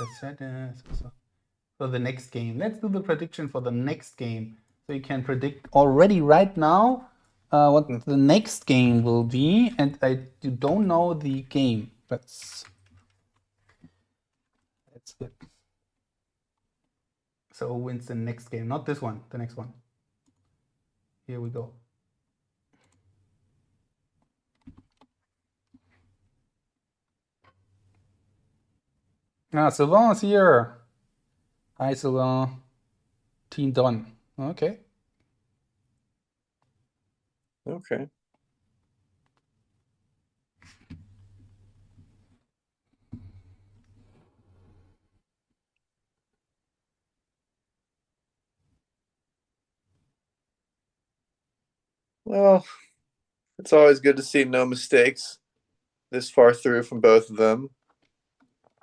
the next game. Let's do the prediction for the next game. So you can predict already right now what the next game will be. And you don't know the game. That's good. So who wins the next game? Not this one, the next one. Here we go. Sylvain is here. Hi, Sylvain. Team Don. Okay. Okay. Well, it's always good to see no mistakes this far through from both of them.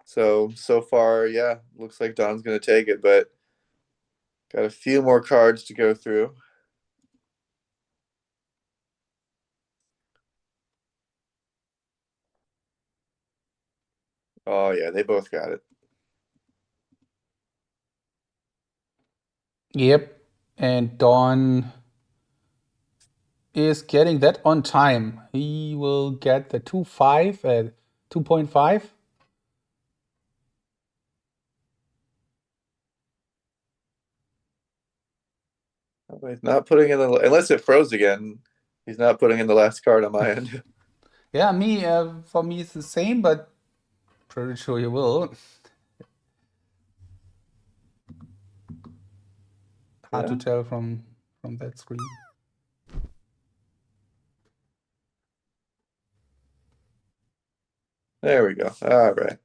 So far, yeah, looks like Don's going to take it, but got a few more cards to go through. Oh yeah, they both got it. Yep. And Don is getting that on time. He will get the 2.5 at 2.5. Oh, he's not putting in the unless it froze again. He's not putting in the last card on my end. Yeah, for me it's the same, but pretty sure you will. Hard to Yeah, tell from that screen. there we go. All right.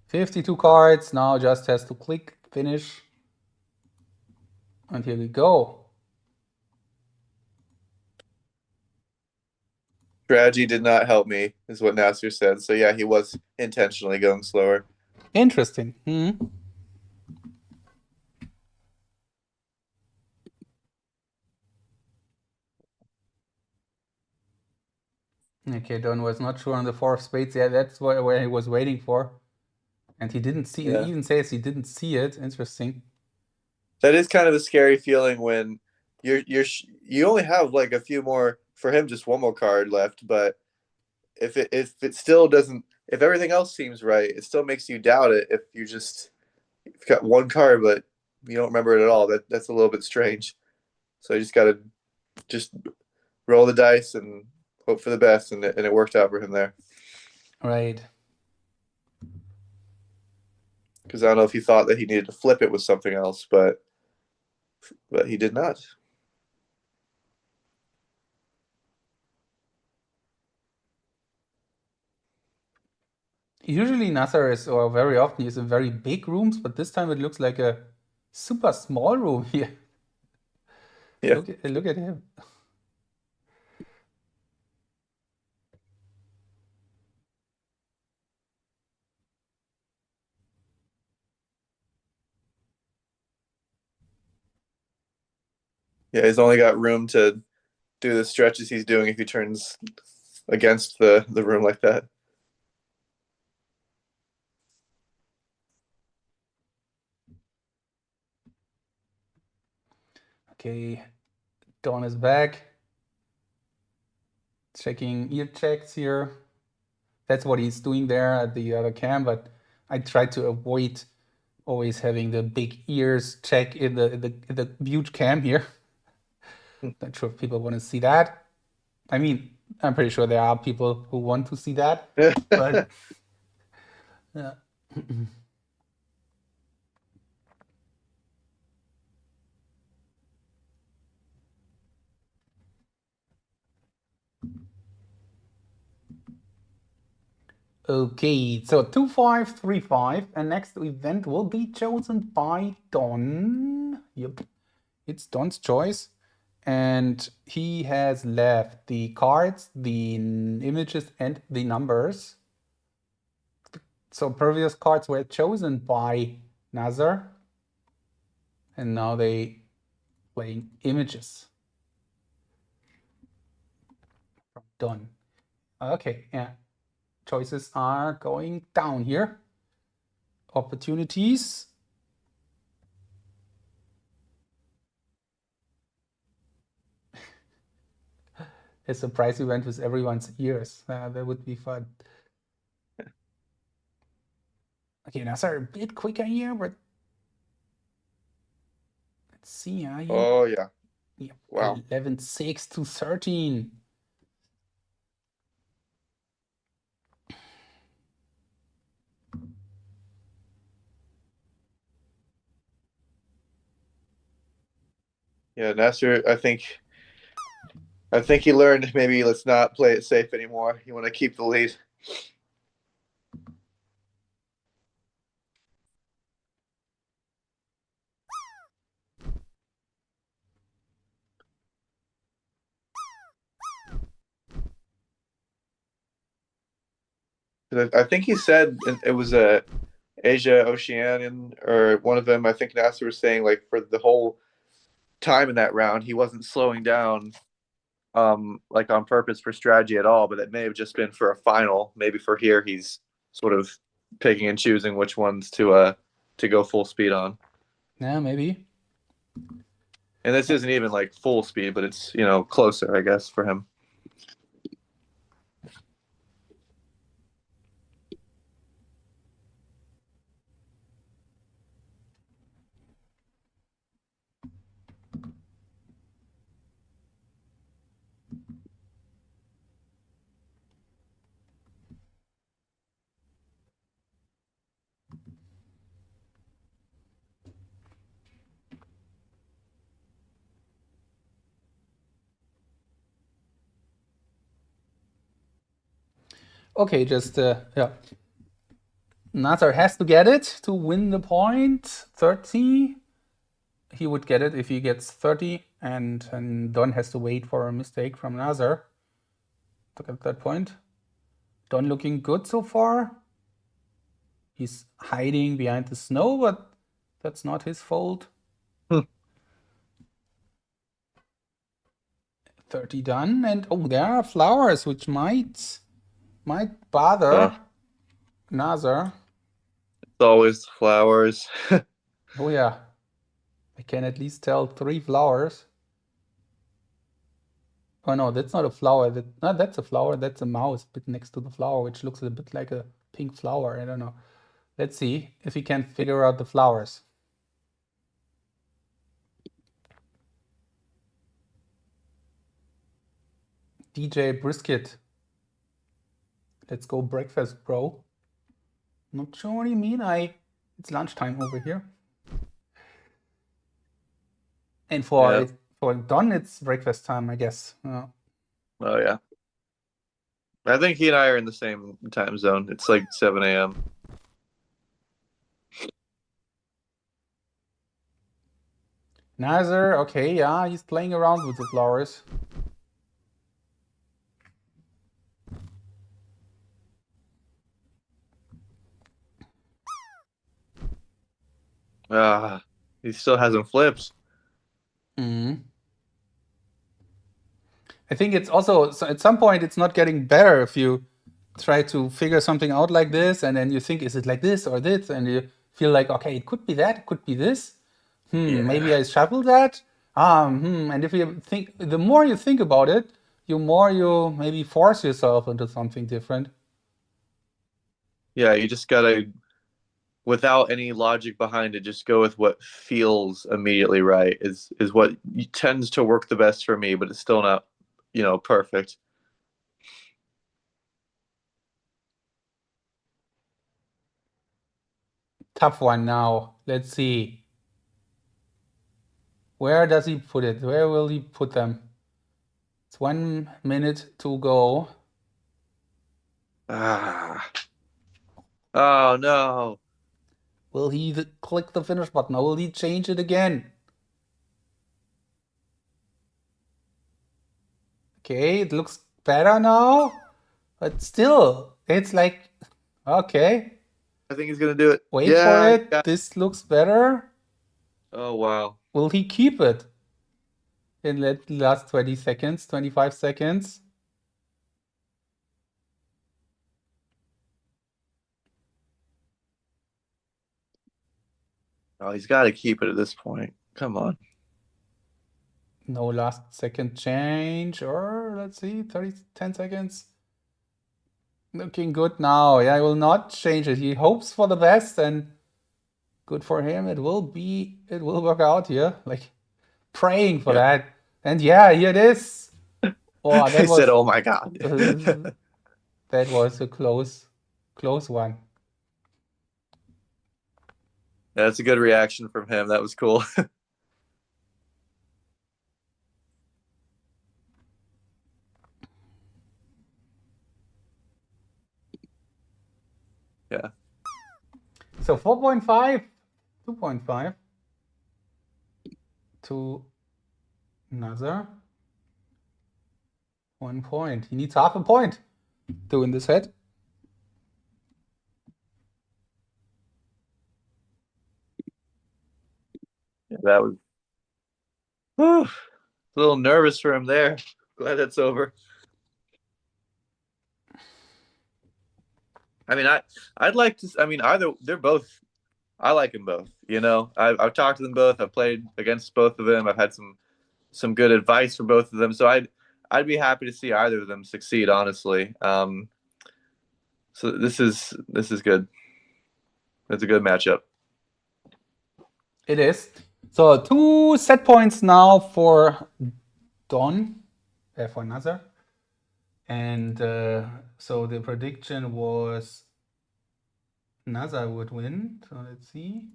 52 cards. Now just has to click finish. And here we go. Strategy did not help me, is what Nasser said. So yeah, he was intentionally going slower. Interesting. Okay, Don was not sure on the 4 of spades. Yeah, that's where he was waiting for. And he didn't see it. Yeah. Even says he didn't see it. Interesting. That is kind of a scary feeling when you only have like a few more for him, just one more card left. But if it still doesn't, if everything else seems right, it still makes you doubt it. If you've got one card but you don't remember it at all, that's a little bit strange. So you just got to just roll the dice and hope for the best, and it worked out for him there. Right. Because I don't know if he thought that he needed to flip it with something else, but he did not. Usually Nasser is, or very often, he's in very big rooms, but this time it looks like a super small room here. Yeah. Look at him. Yeah, he's only got room to do the stretches he's doing if he turns against the room like that. Okay, Don is back. Checking ear checks here. That's what he's doing there at the other cam, but I try to avoid always having the big ears check in the huge cam here. Not sure if people want to see that. I mean, I'm pretty sure there are people who want to see that, but yeah. Okay, so 2535, and next event will be chosen by Don. Yep, it's Don's choice. And he has left the cards, the images, and the numbers. So previous cards were chosen by Nazar, and now they playing images from Don. Okay, yeah. Choices are going down here. Opportunities. A surprise event with everyone's ears. That would be fun. Okay, Nazar a bit quicker here, but let's see. Oh yeah. Yeah, Wow. 11-6 to 13. Yeah, Nasser, I think he learned maybe let's not play it safe anymore. You want to keep the lead. I think he said it was a Asia Oceanian or one of them. I think Naser was saying like for the whole time in that round, he wasn't slowing down like on purpose for strategy at all, but it may have just been for a final. Maybe for here, he's sort of picking and choosing which ones to go full speed on. Yeah, maybe. And this isn't even like full speed, but it's closer, I guess, for him. Okay, just yeah. Naser has to get it to win the point. 30. He would get it if he gets 30, and Don has to wait for a mistake from Naser to get that point. Don looking good so far. He's hiding behind the snow, but that's not his fault. 30 done, and oh, there are flowers which might bother Naser. It's always flowers. Oh yeah, I can at least tell 3 flowers. Oh no, that's not a flower. That's a flower. That's a mouse bit next to the flower, which looks a bit like a pink flower. I don't know. Let's see if we can figure out the flowers. DJ Brisket. Let's go breakfast, bro. Not sure what you mean. It's lunchtime over here. And for Don, it's breakfast time, I guess. Oh yeah. I think he and I are in the same time zone. It's like 7 a.m. Naser, okay, yeah, he's playing around with the flowers. He still hasn't flipped. I think it's also, so at some point, it's not getting better if you try to figure something out like this, and then you think, is it like this or this? And you feel like, okay, it could be that, it could be this. Maybe I shuffle that. And if you think, the more you think about it, the more you maybe force yourself into something different. Yeah, you just gotta, without any logic behind it, just go with what feels immediately right. Is what tends to work the best for me, but it's still not, perfect. Tough one now. Let's see. Where does he put it? Where will he put them? It's 1 minute to go. Oh no. Will he click the finish button or will he change it again? Okay, it looks better now, but still, it's like, okay, I think he's gonna do it. wait for Yeah. it. This looks better. Oh wow. Will he keep it in the last 20 seconds, 25 seconds? Oh, he's got to keep it at this point. Come on. No last second change, or let's see, 10 seconds. Looking good now. Yeah, I will not change it. He hopes for the best, and good for him. It will work out here. Like praying for that. And yeah, here it is. Oh, He said, "Oh my god." that was a close one. That's a good reaction from him. That was cool. Yeah. So 4.5, 2.5 to Naser. 1 point. He needs half a point to win this set. That was whew, a little nervous for him there. Glad that's over. I mean, I'd like to. I mean, either they're both. I like them both. I've talked to them both. I've played against both of them. I've had some good advice from both of them. So I'd be happy to see either of them succeed. Honestly, so this is good. It's a good matchup. It is. So 2 set points now for Don, for Nazar. And so the prediction was Nazar would win. So let's see.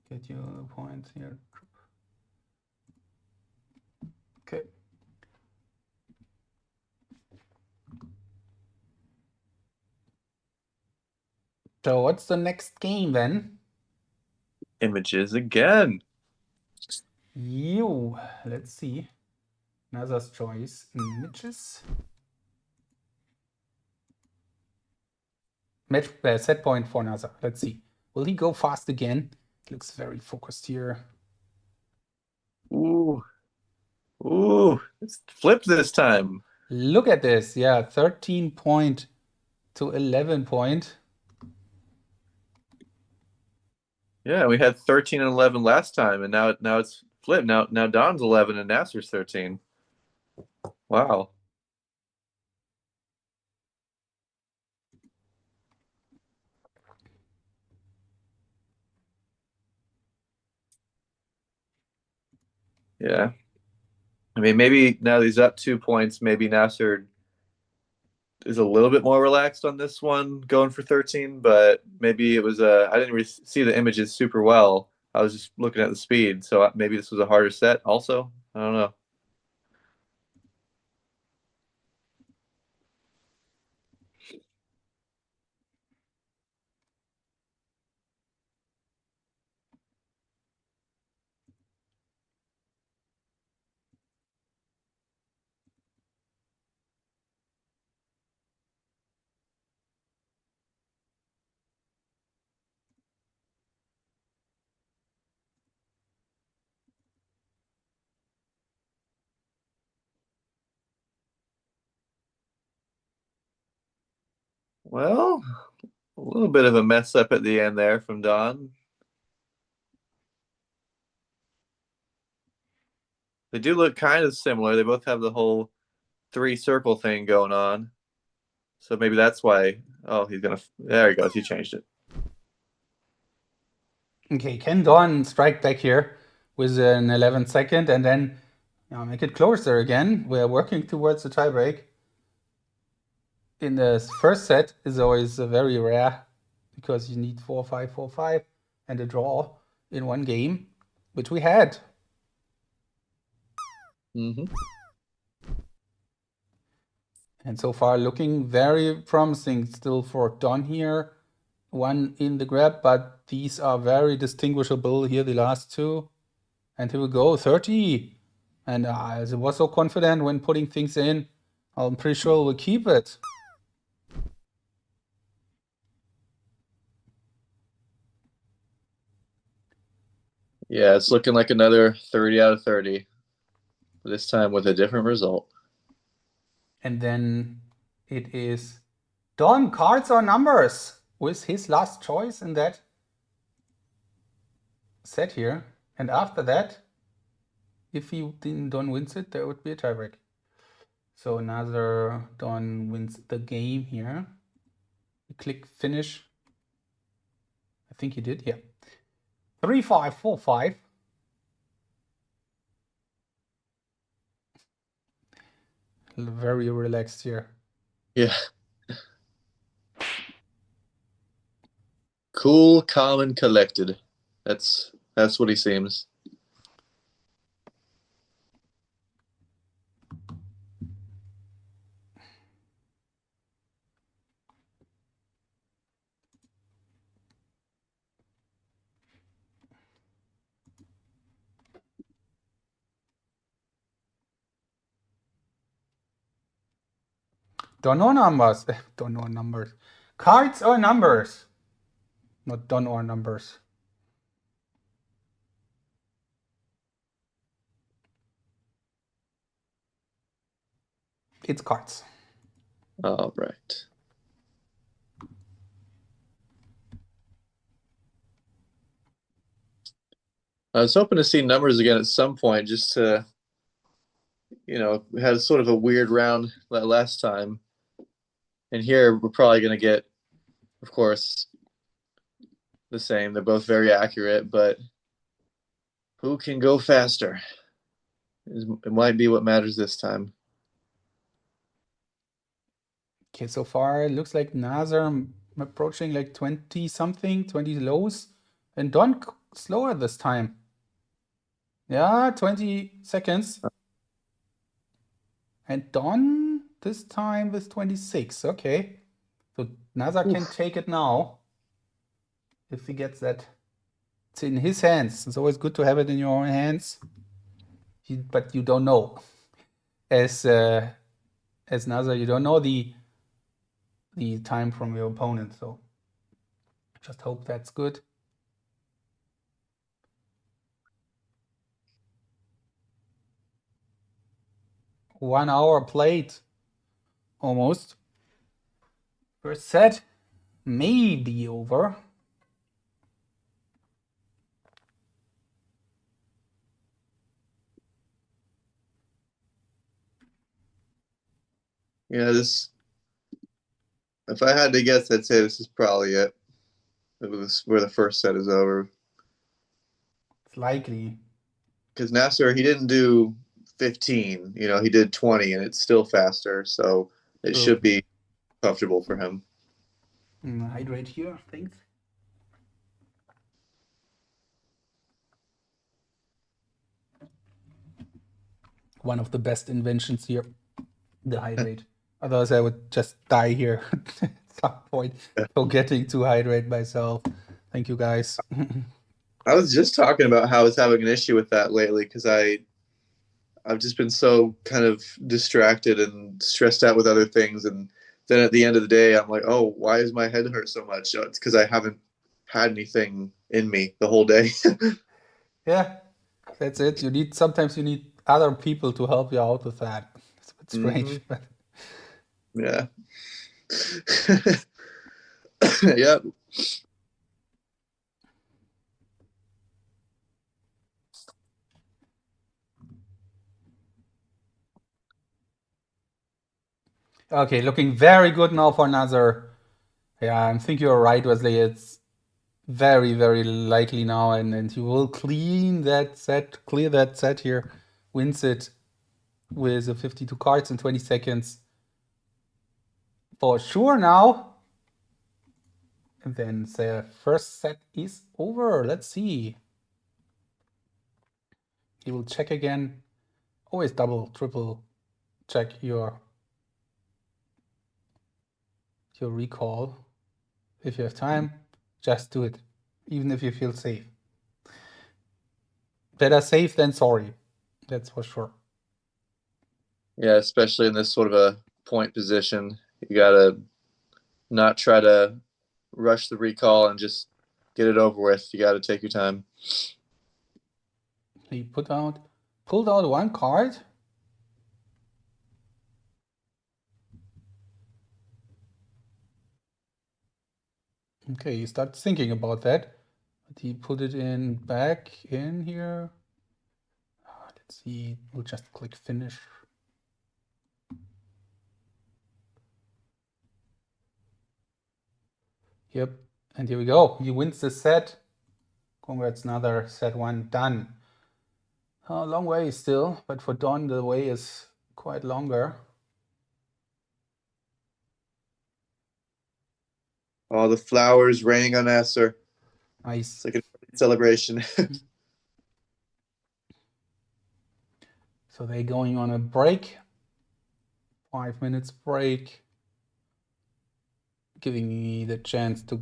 Get you the points here. Okay. So what's the next game then? Images again. Let's see. Nazar's choice in images. Match set point for Nazar. Let's see. Will he go fast again? Looks very focused here. Ooh, it's flipped this time. Look at this. Yeah, 13 point to 11 point. Yeah, we had 13 and 11 last time, and now it's flipped. Now Don's 11 and Nasser's 13. Wow. Yeah. I mean, maybe now that he's up 2 points, maybe Nasser is a little bit more relaxed on this one, going for 13. But maybe it was I didn't really see the images super well. I was just looking at the speed, so maybe this was a harder set. Also, I don't know. Well, a little bit of a mess up at the end there from Don. They do look kind of similar. They both have the whole 3 circle thing going on. So maybe that's why. Oh, there he goes. He changed it. Okay, can Don strike back here with an 11 second and then make it closer again? We're working towards the tiebreak. In the first set is always very rare because you need 4-5, 4-5 and a draw in one game, which we had. Mm-hmm. And so far looking very promising still for Don here. One in the grab, but these are very distinguishable here, the last two. And here we go, 30. And I was so confident when putting things in. I'm pretty sure we'll keep it. Yeah, it's looking like another 30 out of 30. This time with a different result. And then it is Don, cards or numbers, with his last choice in that set here. And after that, if Don wins it, there would be a tiebreak. So another Don wins the game here. You click finish. I think he did, yeah. 3-5, 4-5. Very relaxed here. Yeah. Cool, calm, and collected. That's what he seems. Don't know numbers. Don't know numbers. Cards or numbers? Not done or numbers. It's cards. All right. I was hoping to see numbers again at some point, just to, we had sort of a weird round last time. And here we're probably going to get, of course, the same. They're both very accurate, but who can go faster? It might be what matters this time. Okay, so far it looks like Naser approaching like 20 something, 20 lows, and Don slower this time. Yeah, 20 seconds. And Don this time with 26. Okay. So Naser can take it now if he gets that. It's in his hands. It's always good to have it in your own hands. But you don't know. As Naser, you don't know the time from your opponent. So just hope that's good. One hour played, almost. First set may be over. Yeah, if I had to guess, I'd say this is probably it. It was where the first set is over. It's likely. Because Nasser, he didn't do 15, he did 20, and it's still faster, so it True. should be comfortable for him. Hydrate here, thanks. One of the best inventions here, the hydrate. Otherwise, I would just die here at some point, forgetting to hydrate myself. Thank you, guys. I was just talking about how I was having an issue with that lately because I've just been so kind of distracted and stressed out with other things, and then at the end of the day, I'm like, oh, why is my head hurt so much? It's because I haven't had anything in me the whole day. Yeah, that's it. Sometimes you need other people to help you out with that. It's a bit strange, but Yeah. Yeah. okay, looking very good now for Nazar. Yeah, I think you're right, Wesley. It's very, very likely now, and he will clear that set here, wins it with the 52 cards in 20 seconds. For sure now. And then the first set is over. Let's see. He will check again. Always double, triple check your recall. If you have time, just do it, even if you feel safe. Better safe than sorry. That's for sure. Yeah, especially in this sort of a point position. You got to not try to rush the recall and just get it over with. You got to take your time. He pulled out one card. Okay, he starts thinking about that. But he put it back in here. Let's see. We'll just click finish. Yep, and here we go. He wins the set. Congrats, another set one done. A long way still, but for Don the way is quite longer. All the flowers raining on Nasser. Nice. It's like a celebration. So they're going on a break. 5 minutes break. Giving me the chance to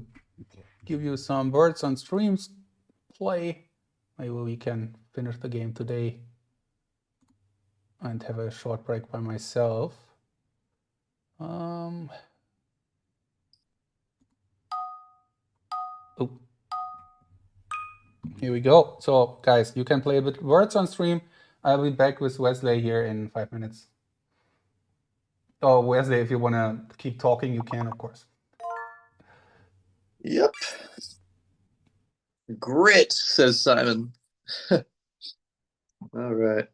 give you some words on streams play. Maybe we can finish the game today and have a short break by myself. Oh. Here we go. So guys, you can play a bit words on stream. I'll be back with Wesley here in 5 minutes. Oh, Wesley, if you want to keep talking, you can, of course. Yep. Grit, says Simon. All right.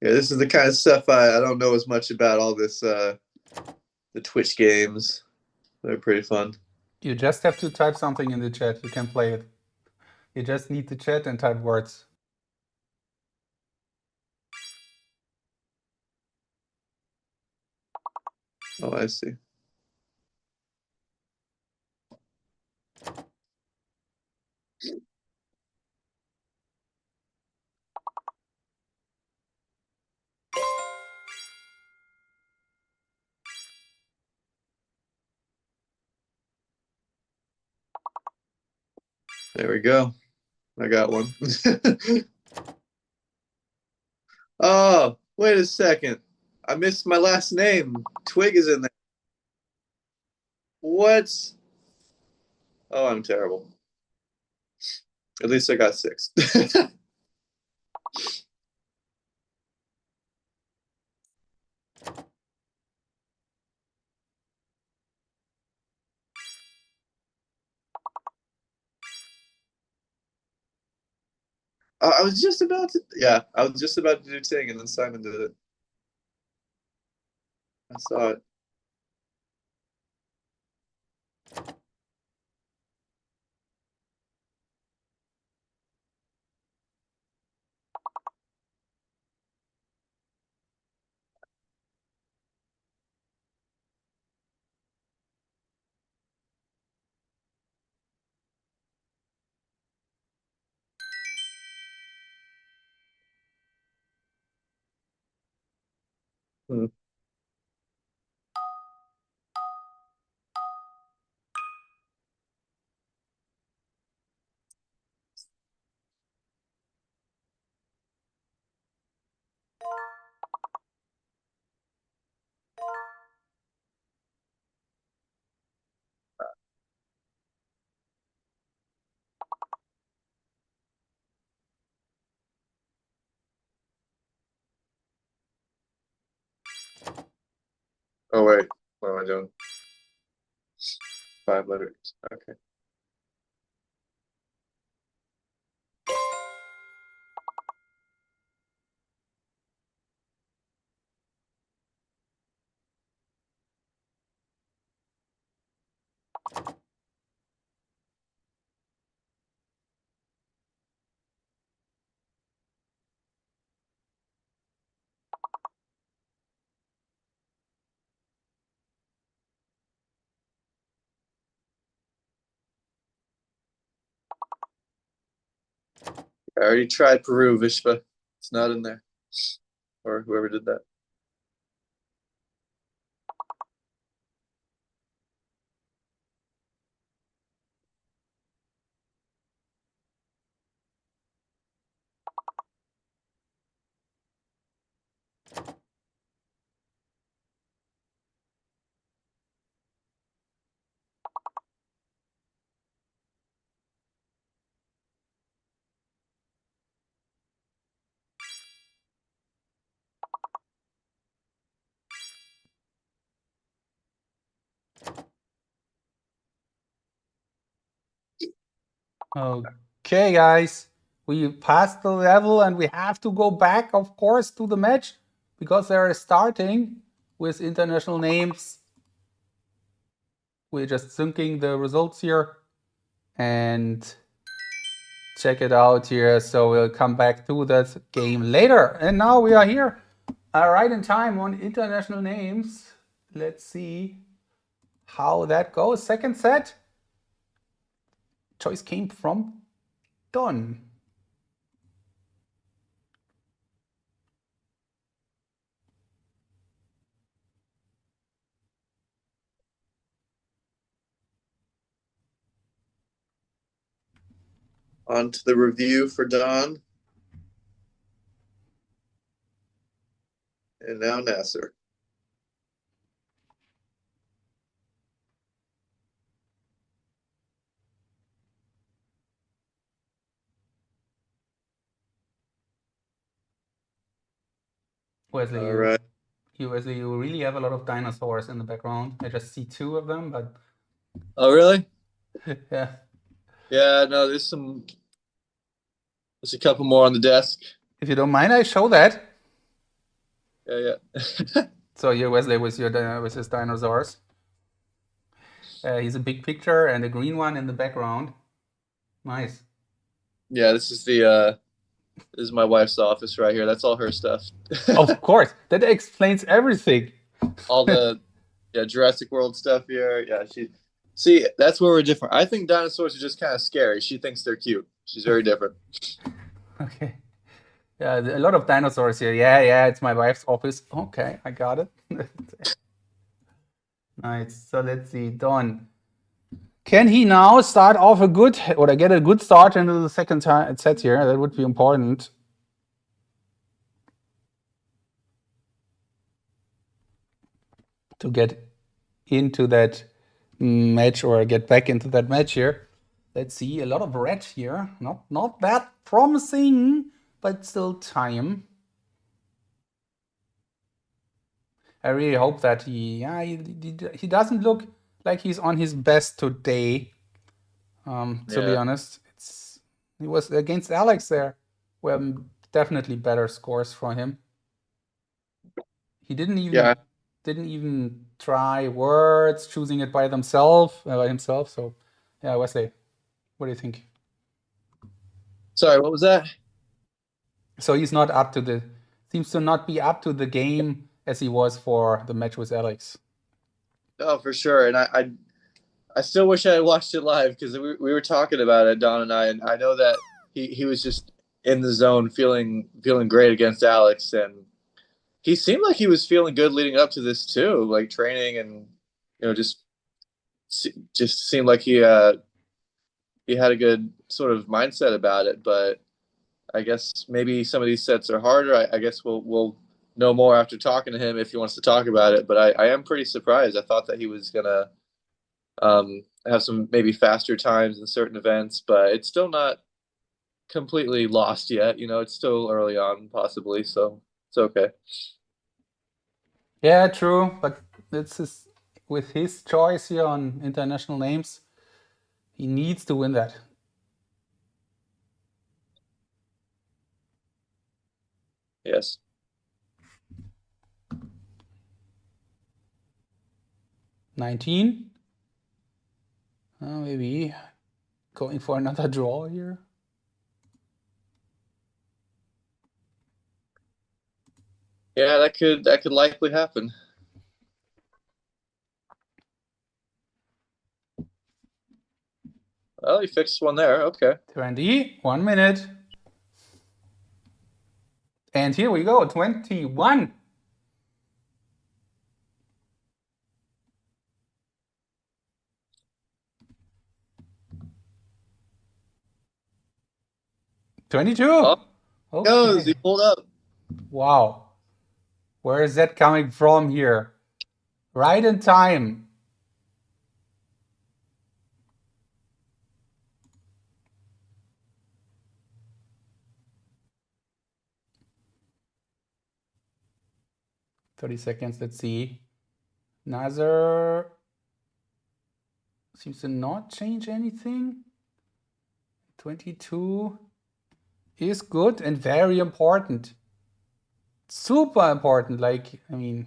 Yeah, this is the kind of stuff I don't know as much about. All this the Twitch games. They're pretty fun. You just have to type something in the chat. You can play it. You just need to chat and type words. Oh, I see. There we go. I got one. Oh, wait a second. I missed my last name. Twig is in there. What? Oh, I'm terrible. At least I got 6. I was just about to. Yeah, I was just about to do Ting, and then Simon did it. I saw it. Hmm. Oh wait, what am I doing? 5 letters. Okay. I already tried Peru, Vishpa. It's not in there. Or whoever did that. Okay, guys. We passed the level and we have to go back, of course, to the match because they're starting with international names. We're just syncing the results here and check it out here. So we'll come back to that game later. And now we are here right in time on international names. Let's see how that goes. Second set. Choice came from Don. On to the review for Don. And now Nasser. Wesley, All right. Wesley, you really have a lot of dinosaurs in the background. I just see two of them, but Oh, really? yeah. Yeah. No, there's a couple more on the desk. If you don't mind, I show that. Yeah, yeah. So here, Wesley, with his dinosaurs. He's a big picture and a green one in the background. Nice. Yeah, this is my wife's office right here. That's all her stuff. Of course, that explains everything. All the Jurassic World stuff here. Yeah, see, that's where we're different. I think dinosaurs are just kind of scary. She thinks they're cute. She's very different. Okay. Yeah, a lot of dinosaurs here. Yeah, yeah, it's my wife's office. Okay, I got it. Nice. So let's see. Don. Can he now start off a good or get a good start into the second set here? That would be important. To get into that match or get back into that match here. Let's see, a lot of red here. Not that promising, but still time. I really hope that he doesn't look like he's on his best today. To be honest, he was against Alex there, where definitely better scores for him. He didn't even try words, choosing it by himself. So, yeah, Wesley, what do you think? Sorry, what was that? So he's not up to seems to not be up to the game as he was for the match with Alex. Oh, for sure. And I still wish I had watched it live because we were talking about it, Don and I know that he was just in the zone, feeling great against Alex, and he seemed like he was feeling good leading up to this too, like training and just seemed like he had a good sort of mindset about it. But I guess maybe some of these sets are harder. I guess we'll know more after talking to him if he wants to talk about it. But I am pretty surprised. I thought that he was gonna have some maybe faster times in certain events, but it's still not completely lost yet. It's still early on, possibly, so it's okay. Yeah, true, but with his choice here on international names, he needs to win that. Yes. 19. Maybe going for another draw here. Yeah, that could likely happen. Well, he fixed one there. Okay. 20, 1 minute. And here we go, 21. Oh, 22. goes. He Okay. pulled up. Wow. Where is that coming from here? Right in time. Thirty seconds. Let's see. Naser seems to not change anything. 22 is good and very important. Super important. Like, I mean,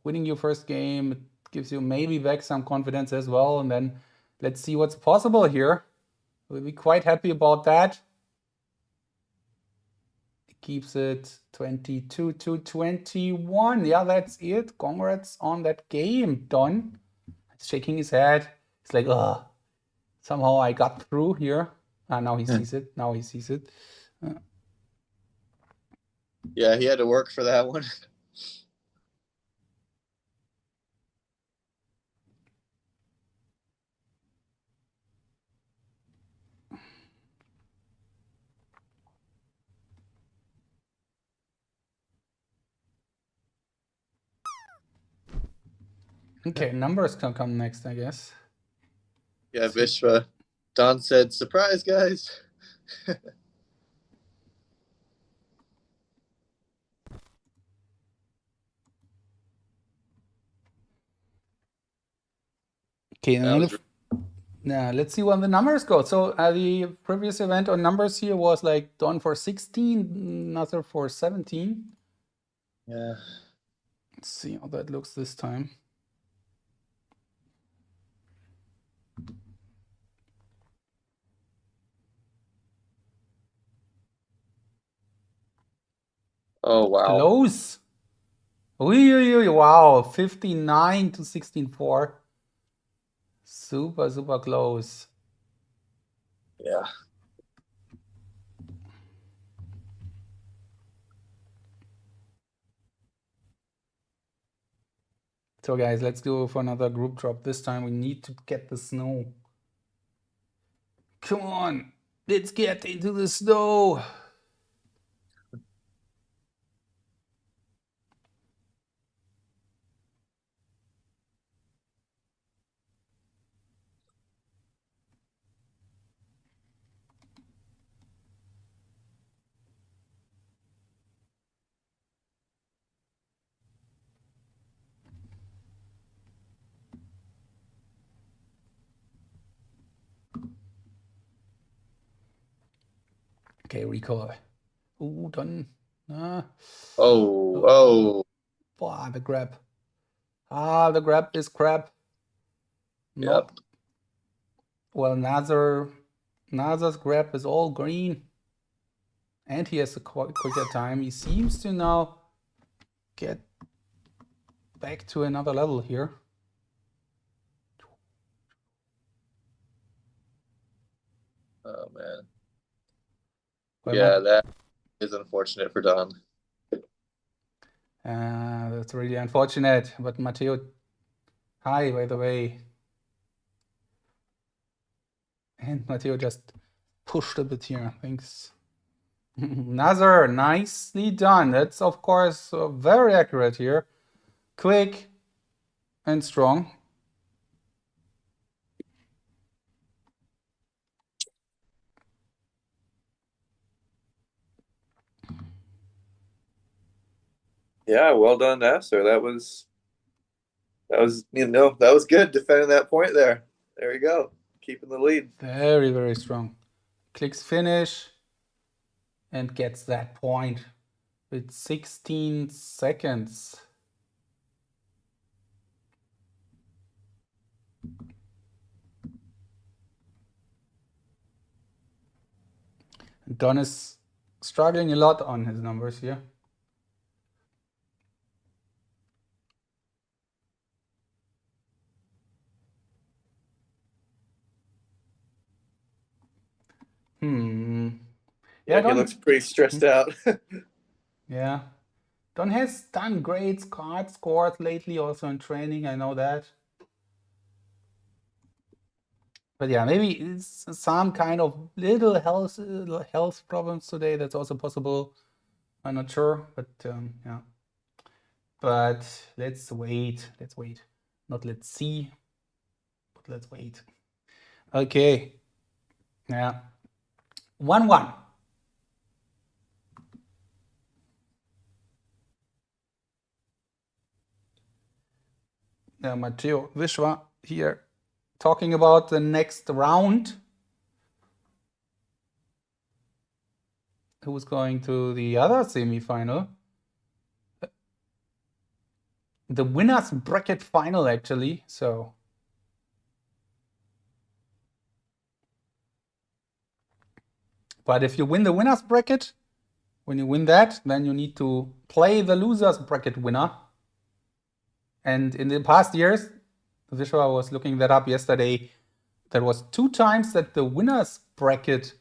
winning your first game gives you maybe back some confidence as well. And then let's see what's possible here. We'll be quite happy about that. It keeps it 22 to 21. Yeah, that's it. Congrats on that game, Don. He's shaking his head. He's like, ugh, somehow I got through here. Now he sees it. Now he sees it. Yeah, he had to work for that one. Okay, numbers can come next, I guess. Yeah, Vishwa. Don said, "Surprise, guys." Okay, That was now let's see what the numbers go. So the previous event on numbers here was like Don for 16, Naser for 17. yeah. Let's see how that looks this time. Oh wow. Close. Wow, 59 to 16-4. Super, super close. Yeah. So guys, let's go for another group drop. This time we need to get the snow. Come on, let's get into the snow. Okay, recall. Ooh, done. Oh. Wow, the grab. The grab is crap. Nope. Yep. Well, Naser's grab is all green. And he has a quicker time. He seems to now get back to another level here. Oh man. Well, yeah, that is unfortunate for Don. That's really unfortunate. But Matteo, hi, by the way. And Matteo just pushed a bit here. Thanks. Naser, nicely done. That's, of course, very accurate here. Quick and strong. Yeah, well done, Nasser. That was that was good defending that point there. There you go. Keeping the lead. Very, very strong. Clicks finish and gets that point with 16 seconds. Don is struggling a lot on his numbers here. Yeah, he Don looks pretty stressed out. Yeah. Don has done great card scores lately, also in training. I know that. But yeah, maybe it's some kind of little health problems today. That's also possible. I'm not sure, but yeah. But let's wait. Let's wait. Not let's see, but let's wait. Okay. Yeah. 1-1. Matteo Vishwa here talking about the next round. Who's going to the other semi-final? The winner's bracket final, actually. So but if you win the winner's bracket, when you win that, then you need to play the loser's bracket winner. And in the past years, Vishwa was looking that up yesterday, there was 2 times that the winner's bracket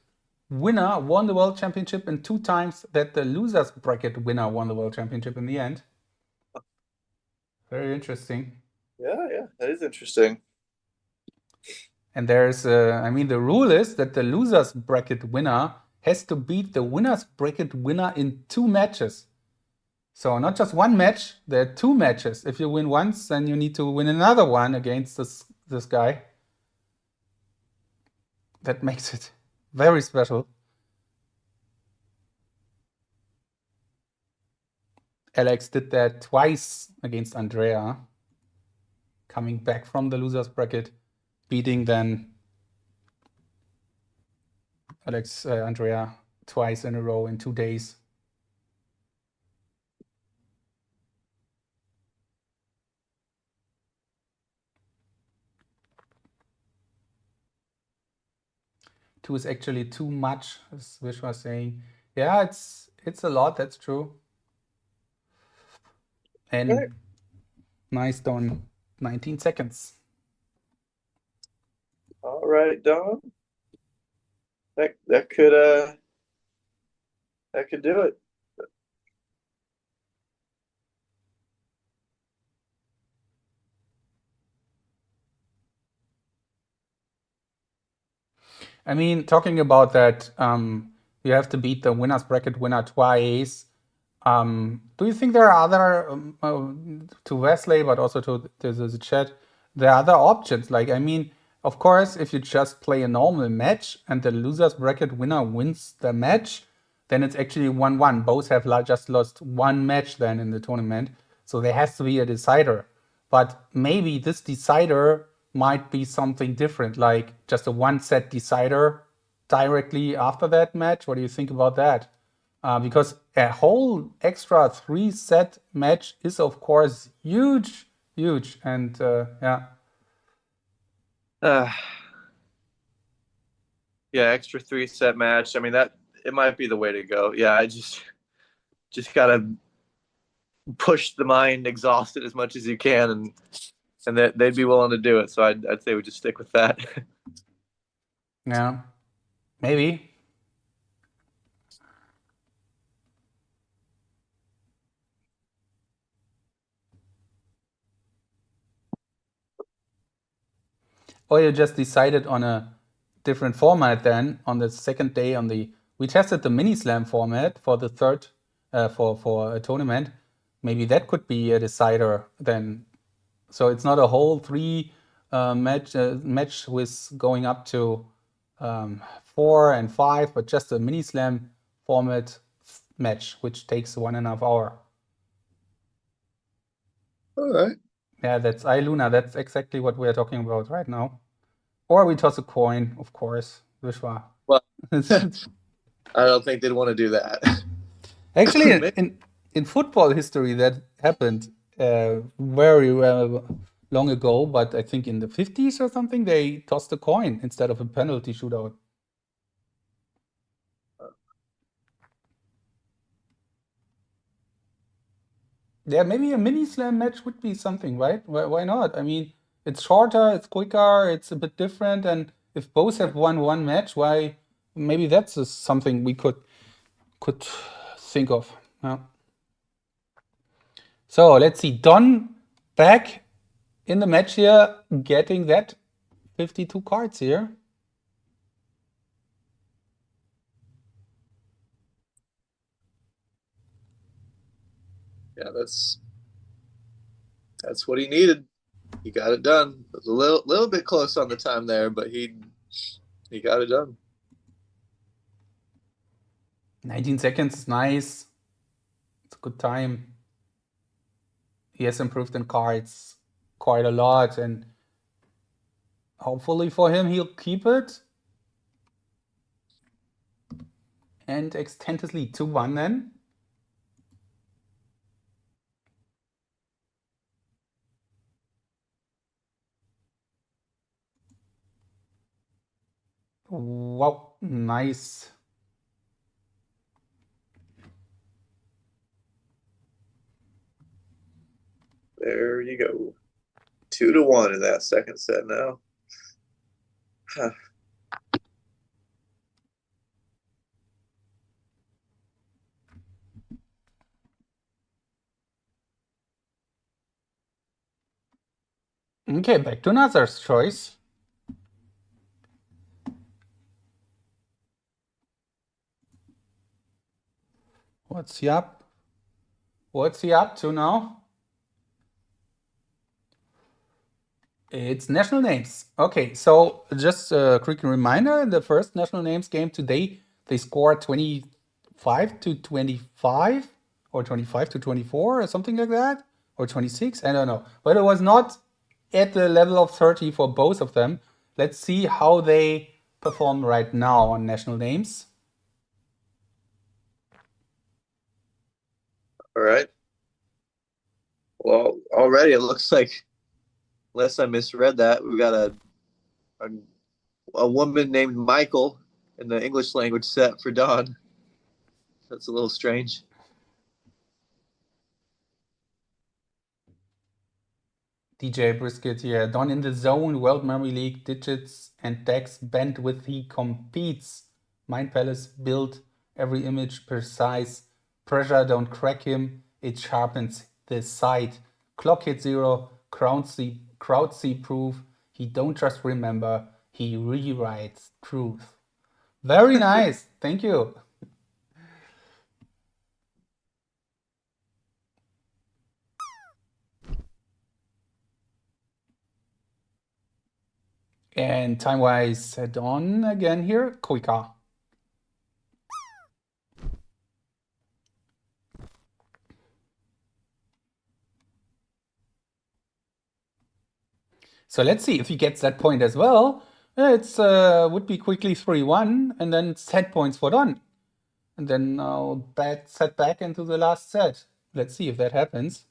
winner won the world championship and 2 times that the loser's bracket winner won the world championship in the end. Very interesting. Yeah, that is interesting. And there's, the rule is that the loser's bracket winner has to beat the winner's bracket winner in 2 matches. So not just 1 match, there are 2 matches. If you win once, then you need to win another one against this guy. That makes it very special. Alex did that twice against Andrea, coming back from the loser's bracket beating then Andrea twice in a row in 2 days. Two is actually too much, as Vish was saying. Yeah, it's a lot, that's true. And Right. nice done, 19 seconds. All right, Don. That could do it. I mean, talking about that, you have to beat the winner's bracket winner twice. Do you think there are other, to Wesley, but also to the chat, there are other options? Like, I mean, of course, if you just play a normal match and the loser's bracket winner wins the match, then it's actually 1-1. Both have just lost one match then in the tournament. So there has to be a decider. But maybe this decider might be something different, like just a one set decider directly after that match. What do you think about that? Because a whole extra 3 set match is, of course, huge, huge. And yeah. Yeah, extra 3-set match. I mean, that it might be the way to go. Yeah, I just gotta push the mind, exhaust it as much as you can, and that they'd be willing to do it. So I'd say we just stick with that. Yeah, maybe. Or you just decided on a different format then on the second day on the we tested the mini slam format for the third for a tournament. Maybe that could be a decider then. So it's not a whole 3 match with going up to 4 and 5, but just a mini slam format match, which takes 1.5 hours. All right. Yeah, that's Luna. That's exactly what we're talking about right now. Or we toss a coin, of course, Vishwa. Well, I don't think they'd want to do that. Actually, in football history, that happened very long ago, but I think in the 50s or something, they tossed a coin instead of a penalty shootout. Yeah, maybe a mini slam match would be something, right? Why not? I mean, it's shorter, it's quicker, it's a bit different, and if both have won one match, why? Maybe that's something we could think of. Yeah. So let's see, Don back in the match here, getting that 52 cards here. Yeah, that's what he needed. He got it done. It was a little bit close on the time there, but he got it done. 19 seconds is nice. It's a good time. He has improved in cards quite a lot, and hopefully for him, he'll keep it. And extend his lead to 1 then. Wow, nice. There you go. 2-1 in that second set now. Huh. Okay, back to Nazar's choice. What's he up? What's he up to now? It's national names. Okay, so just a quick reminder, the first national names game today, they scored 25 to 25 or 25 to 24 or something like that, or 26, I don't know. But it was not at the level of 30 for both of them. let's see how they perform right now on national names. All right. Well, already it looks like, unless I misread that, we got a, a woman named Michael in the English language set for Don. That's a little strange. DJ Brisket here. Don in the zone, World Memory League, digits and decks bent with he competes. Mind Palace build every image precise. Pressure don't crack him, it sharpens the sight. Clock hit 0, crowd see proof. He don't just remember, he rewrites truth. Very nice, thank you. And time-wise, Don again here, quicker. So let's see if he gets that point as well. It's would be quickly 3-1, and then set points for Don. And then I'll set back into the last set. Let's see if that happens.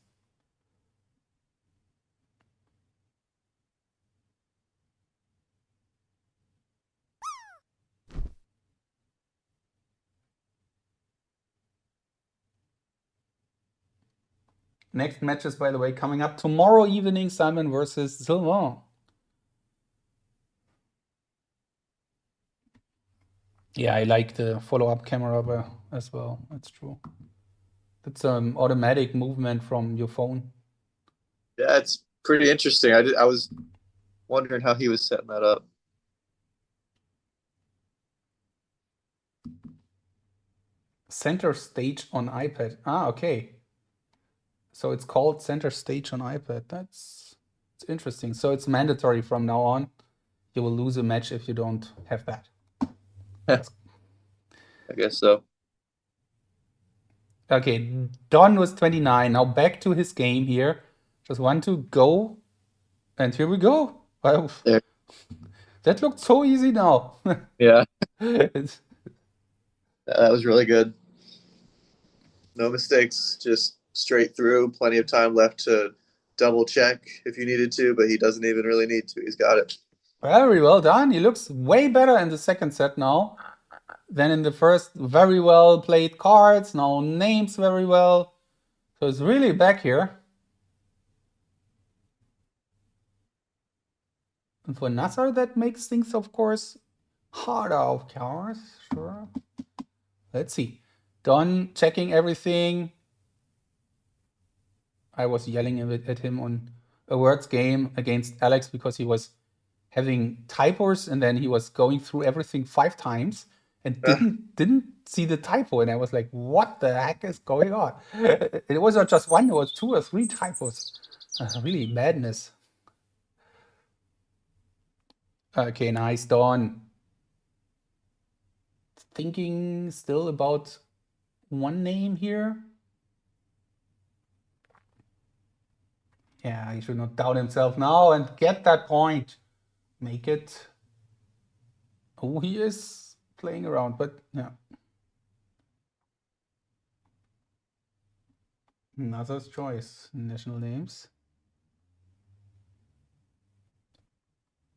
Next matches, by the way, coming up tomorrow evening, Simon versus Sylvain. Yeah, I like the follow-up camera as well. That's true. That's an automatic movement from your phone. Yeah, it's pretty interesting. I was wondering how he was setting that up. Center stage on iPad. Ah, okay. So it's called center stage on iPad. It's interesting. So it's mandatory from now on. You will lose a match if you don't have that. I guess so. Okay, Don was 29. Now back to his game here. Just want to go. And here we go. Wow. There. That looked so easy now. Yeah, It's- that was really good. No mistakes, just straight through. Plenty of time left to double check if you needed to, but he doesn't even really need to. He's got it. Very well done. He looks way better in the second set now than in the first. Very well played cards, now names very well. So it's really back here. And for Nasser, that makes things, of course, harder, of course. Sure. Let's see. Don checking everything. I was yelling at him on a words game against Alex because he was having typos and then he was going through everything 5 times and didn't see the typo, and I was like, what the heck is going on? It was not just one, it was 2 or 3 typos. Really madness. Okay, nice, Don. Thinking still about one name here. Yeah, he should not doubt himself now and get that point. Make it. Oh, he is playing around, but yeah. Another choice. National names.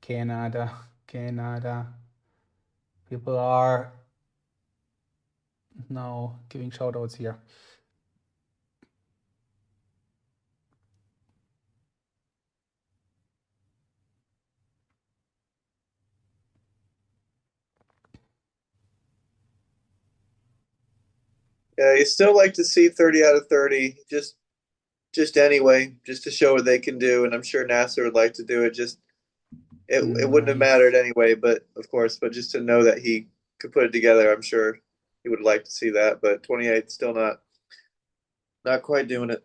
Canada, Canada. People are now giving shoutouts here. Yeah, you still like to see 30 out of 30, just anyway, just to show what they can do. And I'm sure Nasser would like to do it. Just it wouldn't have mattered anyway, but of course, but just to know that he could put it together, I'm sure he would like to see that. But 28 still not quite doing it.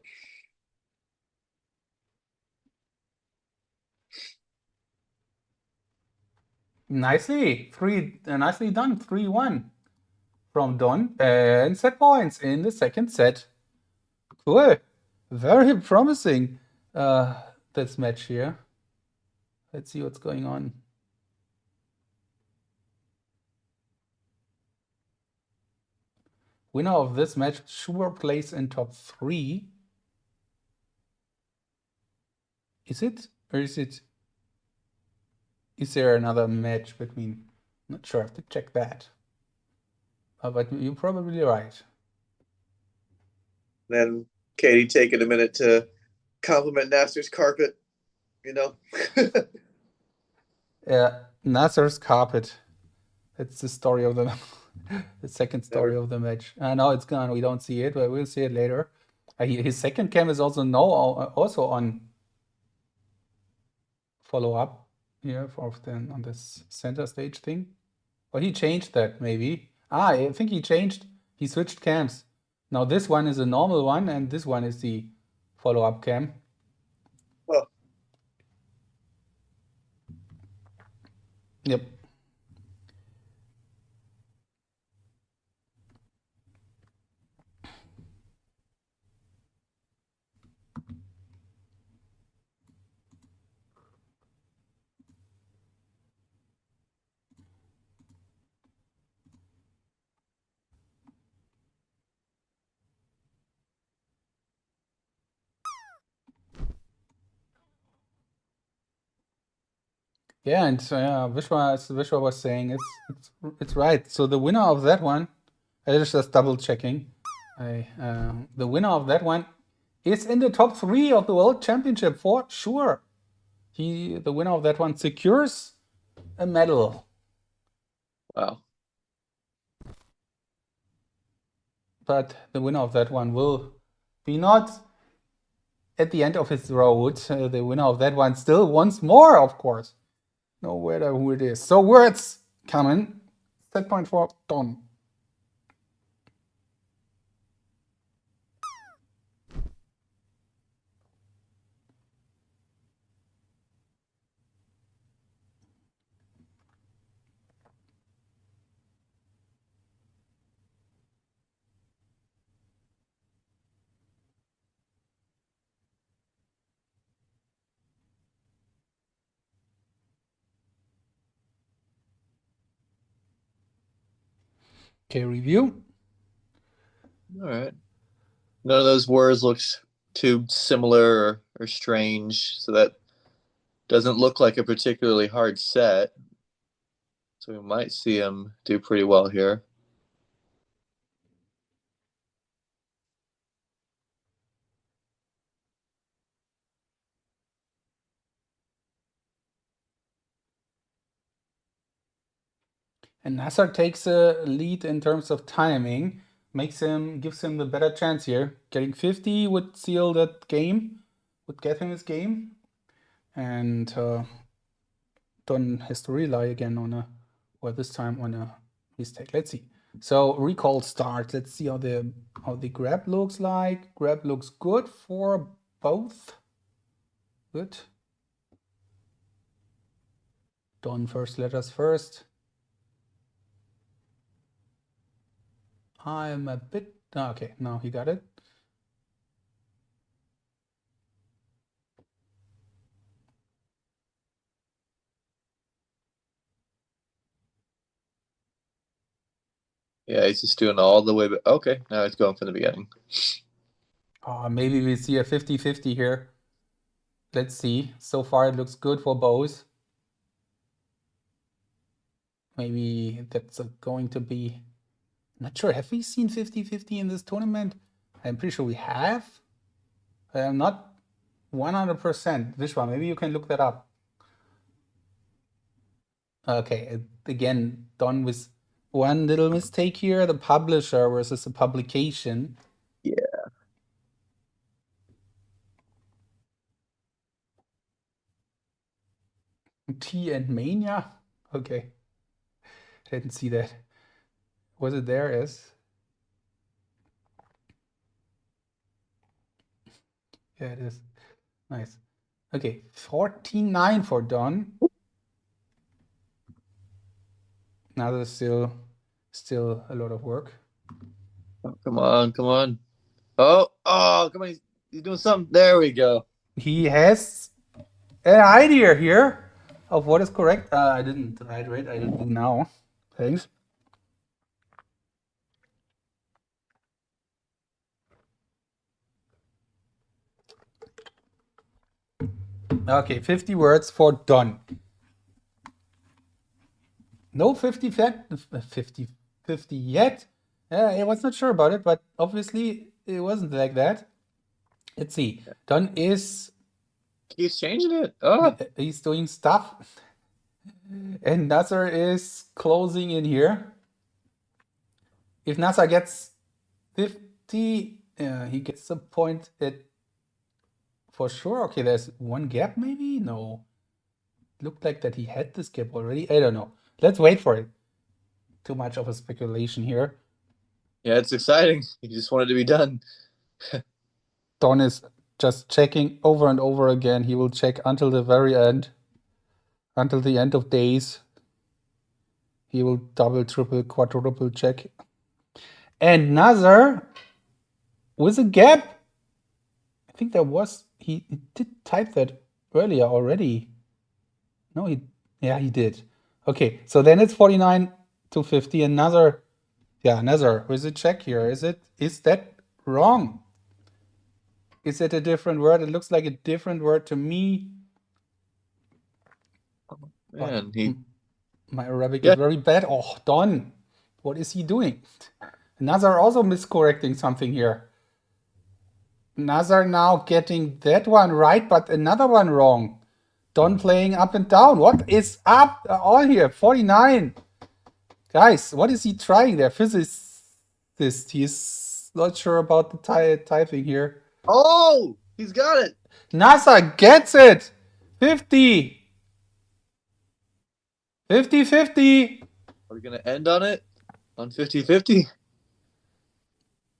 Nicely done. 3-1 from Don and set points in the second set. Cool. Very promising this match here. Let's see what's going on. Winner of this match sure plays in top 3. Is it? Or is it? Is there another match between? Not sure. I have to check that. But you're probably right. Then Katie taking a minute to compliment Nasser's carpet, you know. Nasser's carpet. That's the story of the the second story of the match. No, it's gone. We don't see it, but we'll see it later. His second cam is also also on follow up here on this center stage thing. Or he changed that maybe. I think he changed. He switched cams. Now this one is a normal one, and this one is the follow up cam. Oh. Yep. Yeah, and Vishwa, as Vishwa was saying, it's right. So the winner of that one, I was just double checking. The winner of that one is in the top 3 of the World Championship for sure. The winner of that one secures a medal. Wow. But the winner of that one will be not at the end of his road. The winner of that one still wants more, of course. No matter who it is. So words coming. Set point for Don. Okay, review. All right. None of those words looks too similar or strange, so that doesn't look like a particularly hard set. So we might see him do pretty well here. And Nasser takes a lead in terms of timing, gives him the better chance here. Getting 50 would seal that game, would get him his game, and Don has to rely again this time on a mistake. Let's see. So recall start. Let's see how the grab looks like. Grab looks good for both. Good. Don first letters first. I'm a bit okay. Now he got it. Yeah, he's just doing all the way, but okay, now he's going from the beginning. Maybe we see a 50-50 here. Let's see. So far it looks good for both. Maybe that's going to be... I'm not sure. Have we seen 50-50 in this tournament? I'm pretty sure we have. I'm not 100%. Vishwa, maybe you can look that up. Okay, again, done with one little mistake here. The publisher versus the publication. Yeah. T and Mania? Okay. Didn't see that. Was it there as? Yeah, it is. Nice. Okay, 49 for Don. Now there's still a lot of work. Oh, come on, come on. Oh, come on. He's doing something. There we go. He has an idea here of what is correct. I didn't write it. I will do now. Thanks. Okay, 50 words for Don. No 50 50 yet. I was not sure about it, but obviously it wasn't like that. Let's see. Don is Keeps changing it. Oh, he's doing stuff, and Nasser is closing in here. If Nasser gets 50, he gets a point at for sure. Okay, there's one gap maybe? No. Looked like that he had this gap already. I don't know. Let's wait for it. Too much of a speculation here. yeah, it's exciting. You just want it to be done. Don is just checking over and over again. He will check until the very end, until the end of days. He will double, triple, quadruple check. And Nazar with a gap. I think there was, he did type that earlier already. No, he did. Okay, so then it's 49 to 50. And Nazar, Nazar with a check here. Is that wrong? Is it a different word? It looks like a different word to me. Man, my Arabic is very bad. Oh, Don, what is he doing? Nazar also miscorrecting something here. Nazar now getting that one right, but another one wrong. Don playing up and down. What is up all here? 49. Guys, what is he trying there? Physicist. He's not sure about the typing here. Oh, he's got it. Nazar gets it. 50. 50-50. Are we going to end on it? On 50-50?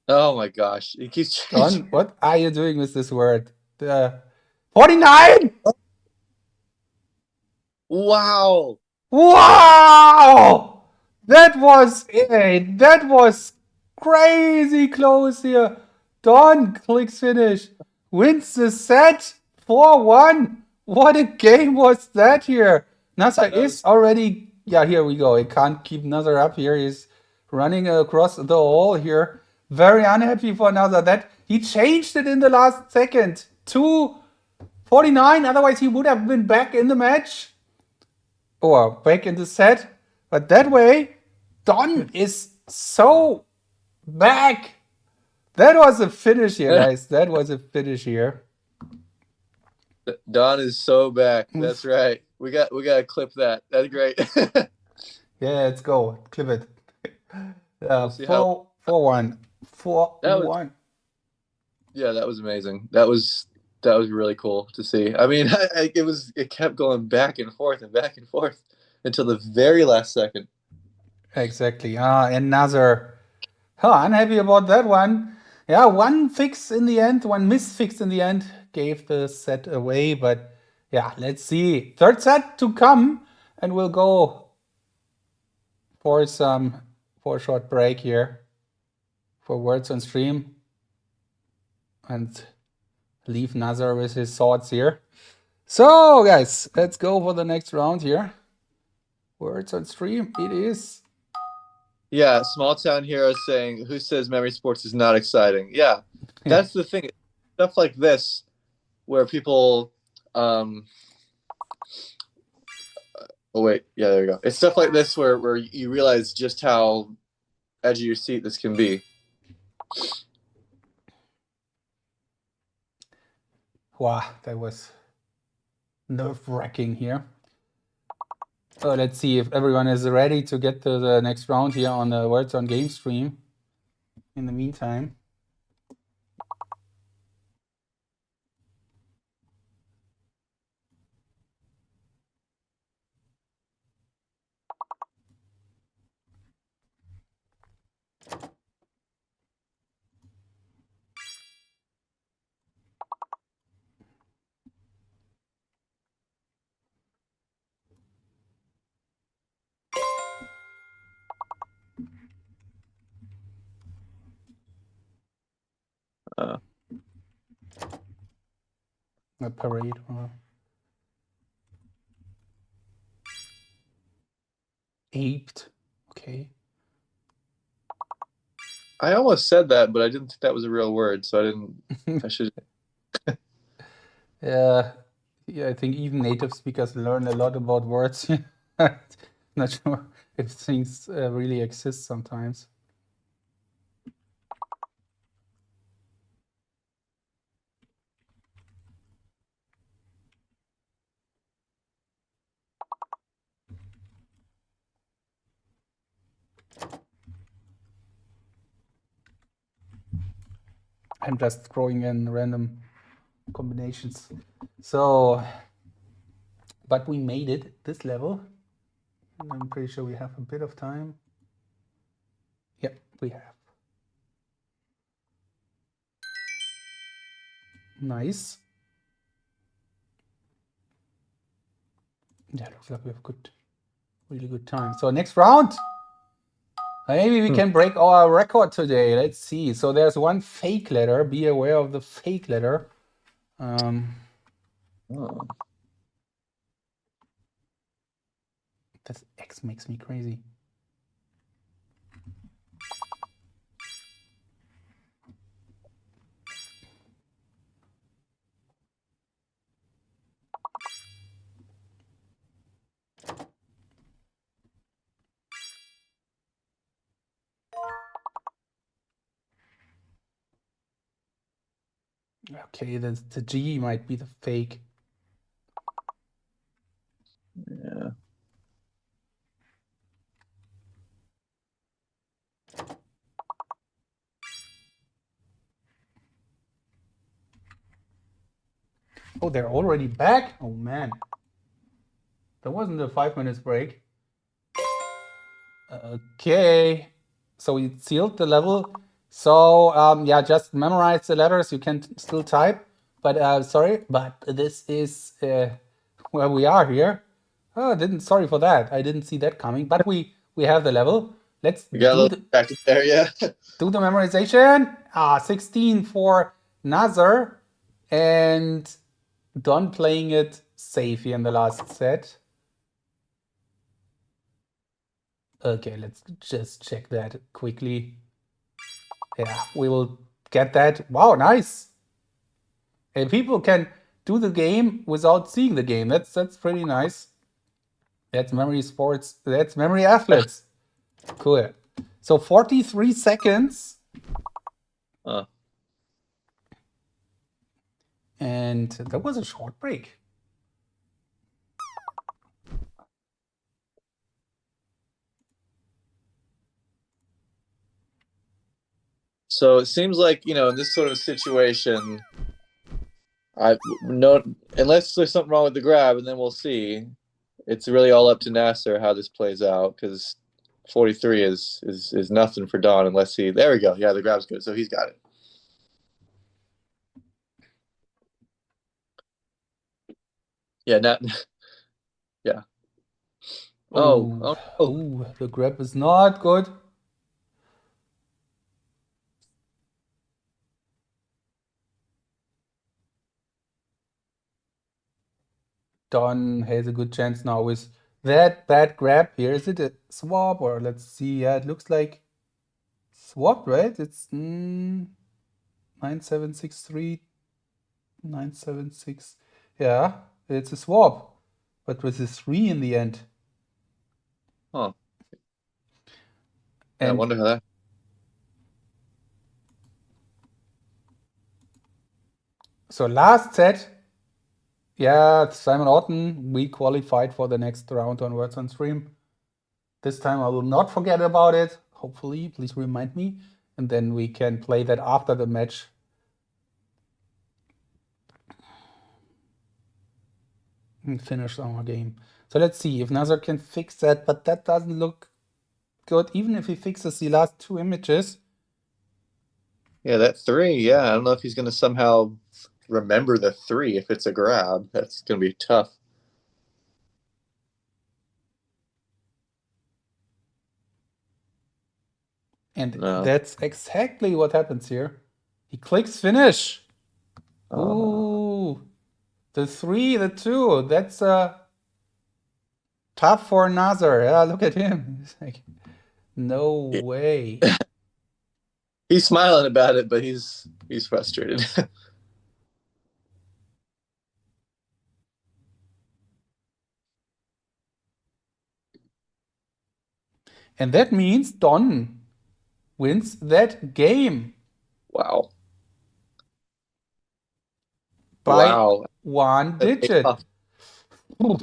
Oh my gosh. It keeps changing. Don, what are you doing with this word? 49! Wow. Wow! That was crazy close here. Don clicks finish. Wins the set 4-1. What a game was that here? Nasser is already, here we go. I can't keep Nasser up here. He's running across the hall here. Very unhappy for Nasser that he changed it in the last second to 49. Otherwise, he would have been back in the match or back in the set. But that way, Don is so back. That was a finish here, guys. That was a finish here. Don is so back. That's right. We got to clip that. That's great. Yeah, let's go. Clip it. 4-1. 4-1. Yeah, that was amazing. That was really cool to see. I mean, it kept going back and forth until the very last second. Exactly. And Nazar, unhappy about that one. Yeah, one fix in the end, one misfix in the end gave the set away. But yeah, let's see. Third set to come, and we'll go for a short break here for words on stream and leave Nazar with his thoughts here. So, guys, let's go for the next round here. Words on stream, it is. Yeah, small town hero saying, "Who says Memory Sports is not exciting?" Yeah, that's the thing. Stuff like this, where people, oh wait, yeah, there we go. It's stuff like this where you realize just how edge of your seat this can be. Wow, that was nerve-wracking here. So let's see if everyone is ready to get to the next round here on the Words on Game stream. In the meantime. A parade. Aped. Okay. I almost said that, but I didn't think that was a real word, so I didn't. I should. Yeah, Yeah, I think even native speakers learn a lot about words. Not sure if things really exist sometimes. I'm just throwing in random combinations. So, but we made it this level. And I'm pretty sure we have a bit of time. Yep, we have. Nice. Yeah, looks like we have really good time. So next round. Maybe we can break our record today. Let's see. So there's one fake letter. Be aware of the fake letter. This X makes me crazy. Okay, the G might be the fake. Yeah. Oh, they're already back? Oh, man. There wasn't a 5 minutes break. Okay. So we sealed the level. So, yeah, just memorize the letters. You can still type. But, sorry, but this is where we are here. Oh, sorry for that. I didn't see that coming. But we have the level. Let's We got a do little practice there, yeah. do the memorization. 16 for Nazar. And Don playing it safe here in the last set. Okay, let's just check that quickly. Yeah, we will get that. Wow, nice. And people can do the game without seeing the game. That's pretty nice. That's Memory Sports. That's Memory Athletes. Cool. So 43 seconds. And that was a short break. So it seems like, in this sort of situation, unless there's something wrong with the grab, and then we'll see. It's really all up to Naser how this plays out, because 43 is nothing for Don unless he. There we go. Yeah, the grab's good, so he's got it. Yeah, not. Yeah. Oh, the grab is not good. Don has a good chance now with that bad grab here. Is it a swap or let's see? Yeah, it looks like swap, right? It's 9763, 976. Yeah, it's a swap, but with a 3 in the end. Yeah, I And wonder how that. so last set, yeah, Simon Orton, we qualified for the next round on Words on Stream. This time I will not forget about it. Hopefully, please remind me. And then we can play that after the match. And finish our game. So let's see if Nazar can fix that, but that doesn't look good. Even if he fixes the last 2 images. Yeah, that 3. Yeah, I don't know if he's going to somehow remember the 3 if it's a grab. That's going to be tough. And No. that's exactly what happens here. He clicks finish. Ooh, the 3, the 2. That's tough for Nazar. Yeah, look at him. He's like, no way. He's smiling about it, but he's frustrated. And that means Don wins that game Wow. by Wow. one That paid digit. off. Oof,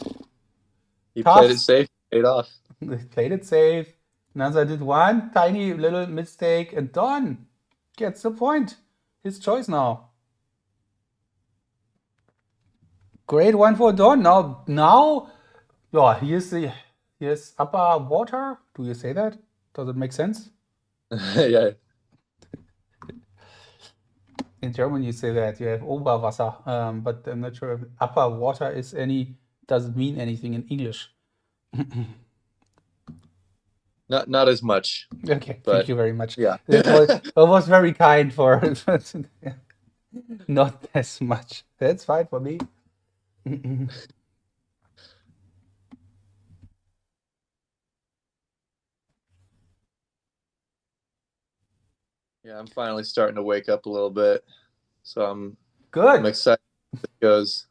He played it tough. safe. Paid off. They played it safe. Naser did one tiny little mistake, and Don gets the point. His choice now. Great one for Don. Yeah, here's upper water. Do you say that? Does it make sense? Yeah. In German, you say that you have Oberwasser, but I'm not sure if upper water doesn't mean anything in English. Not as much, Okay, thank but you very much. yeah. That was very kind for not as much. That's fine for me. Yeah, I'm finally starting to wake up a little bit. So I'm Good. excited as it goes.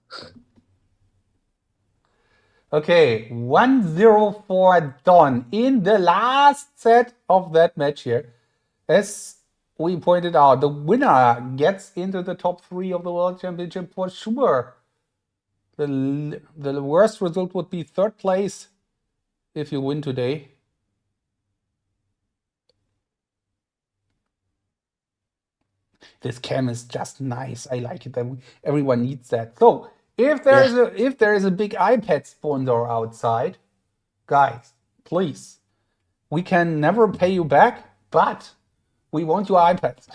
Okay, 1-0 for Don in the last set of that match here. As we pointed out, the winner gets into the top 3 of the World Championship for sure. The worst result would be third place if you win today. This cam is just nice. I like it. Everyone needs that. So if there Yeah. is a big iPad sponsor outside, guys, please, we can never pay you back, but we want your iPads.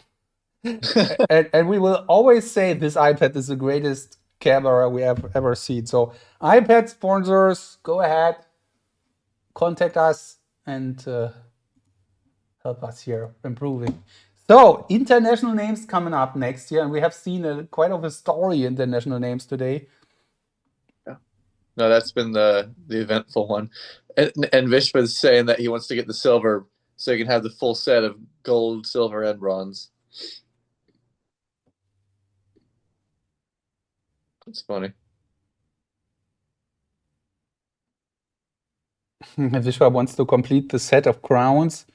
And we will always say this iPad is the greatest camera we have ever seen. So iPad sponsors, go ahead, contact us and help us here improving. So international names coming up next year, and we have seen quite of a story international names today. Yeah. No, that's been the eventful one. And Vishwa's saying that he wants to get the silver so he can have the full set of gold, silver, and bronze. It's funny. Vishwa wants to complete the set of crowns,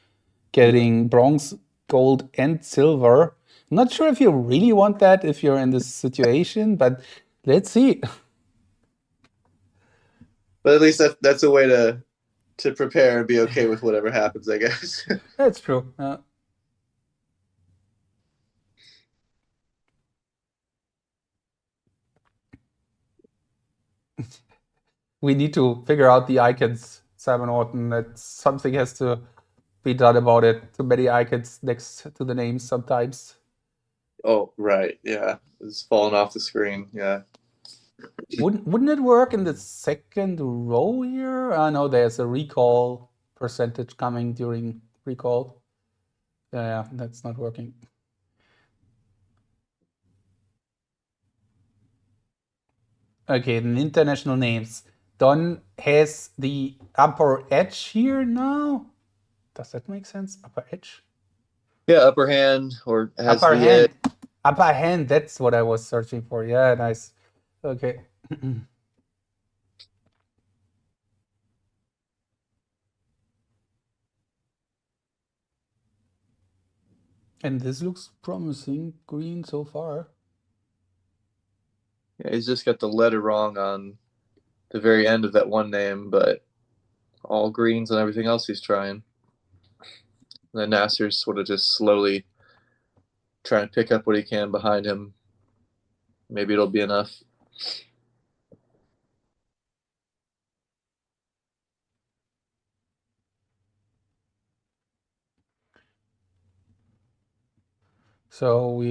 getting bronze, gold, and silver. I'm not sure if you really want that if you're in this situation, but let's see. But at least that's a way to prepare and be okay with whatever happens, I guess. That's true. We need to figure out the icons, Simon Orton. That something has to be done about it. Too many icons next to the names sometimes. Oh, right. Yeah. It's falling off the screen. Yeah. Wouldn't it work in the second row here? I know there's a recall percentage coming during recall. Yeah, that's not working. Okay, the international names. Don has the upper edge here now. Does that make sense? Upper edge? Yeah, upper hand or has Upper the hand. Upper hand, that's what I was searching for. Yeah, nice. Okay. And this looks promising. Green so far. Yeah, he's just got the letter wrong on the very end of that one name, but all greens and everything else he's trying. And then Nasser's sort of just slowly trying to pick up what he can behind him. Maybe it'll be enough. So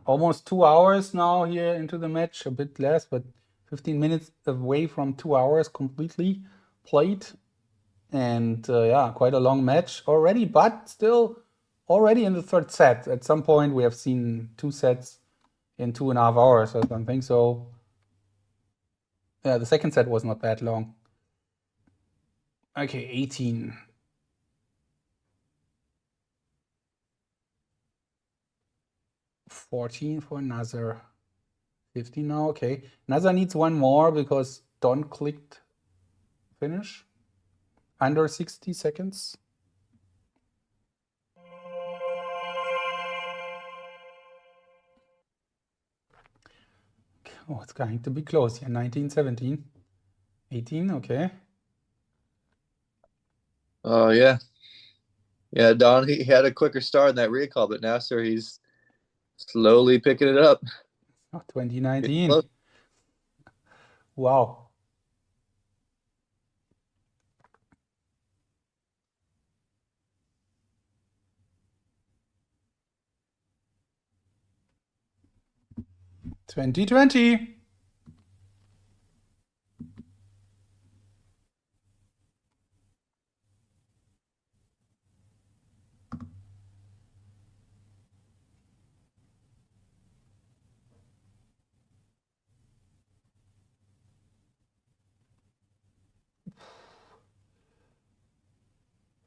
almost 2 hours now here into the match, a bit less, but 15 minutes away from 2 hours completely played. And quite a long match already, but still already in the third set. At some point, we have seen 2 sets in 2.5 hours or something. So, yeah, the second set was not that long. Okay, 18. 14 for Naser. 15 now, okay. Naser needs one more because Don clicked finish. Under 60 seconds. Oh, it's going to be close here. 19, 17, 18. Okay. Oh yeah, yeah. Don, he had a quicker start in that recall, but now, sir, he's slowly picking it up. Oh, Getting 2019. close. Wow. '20.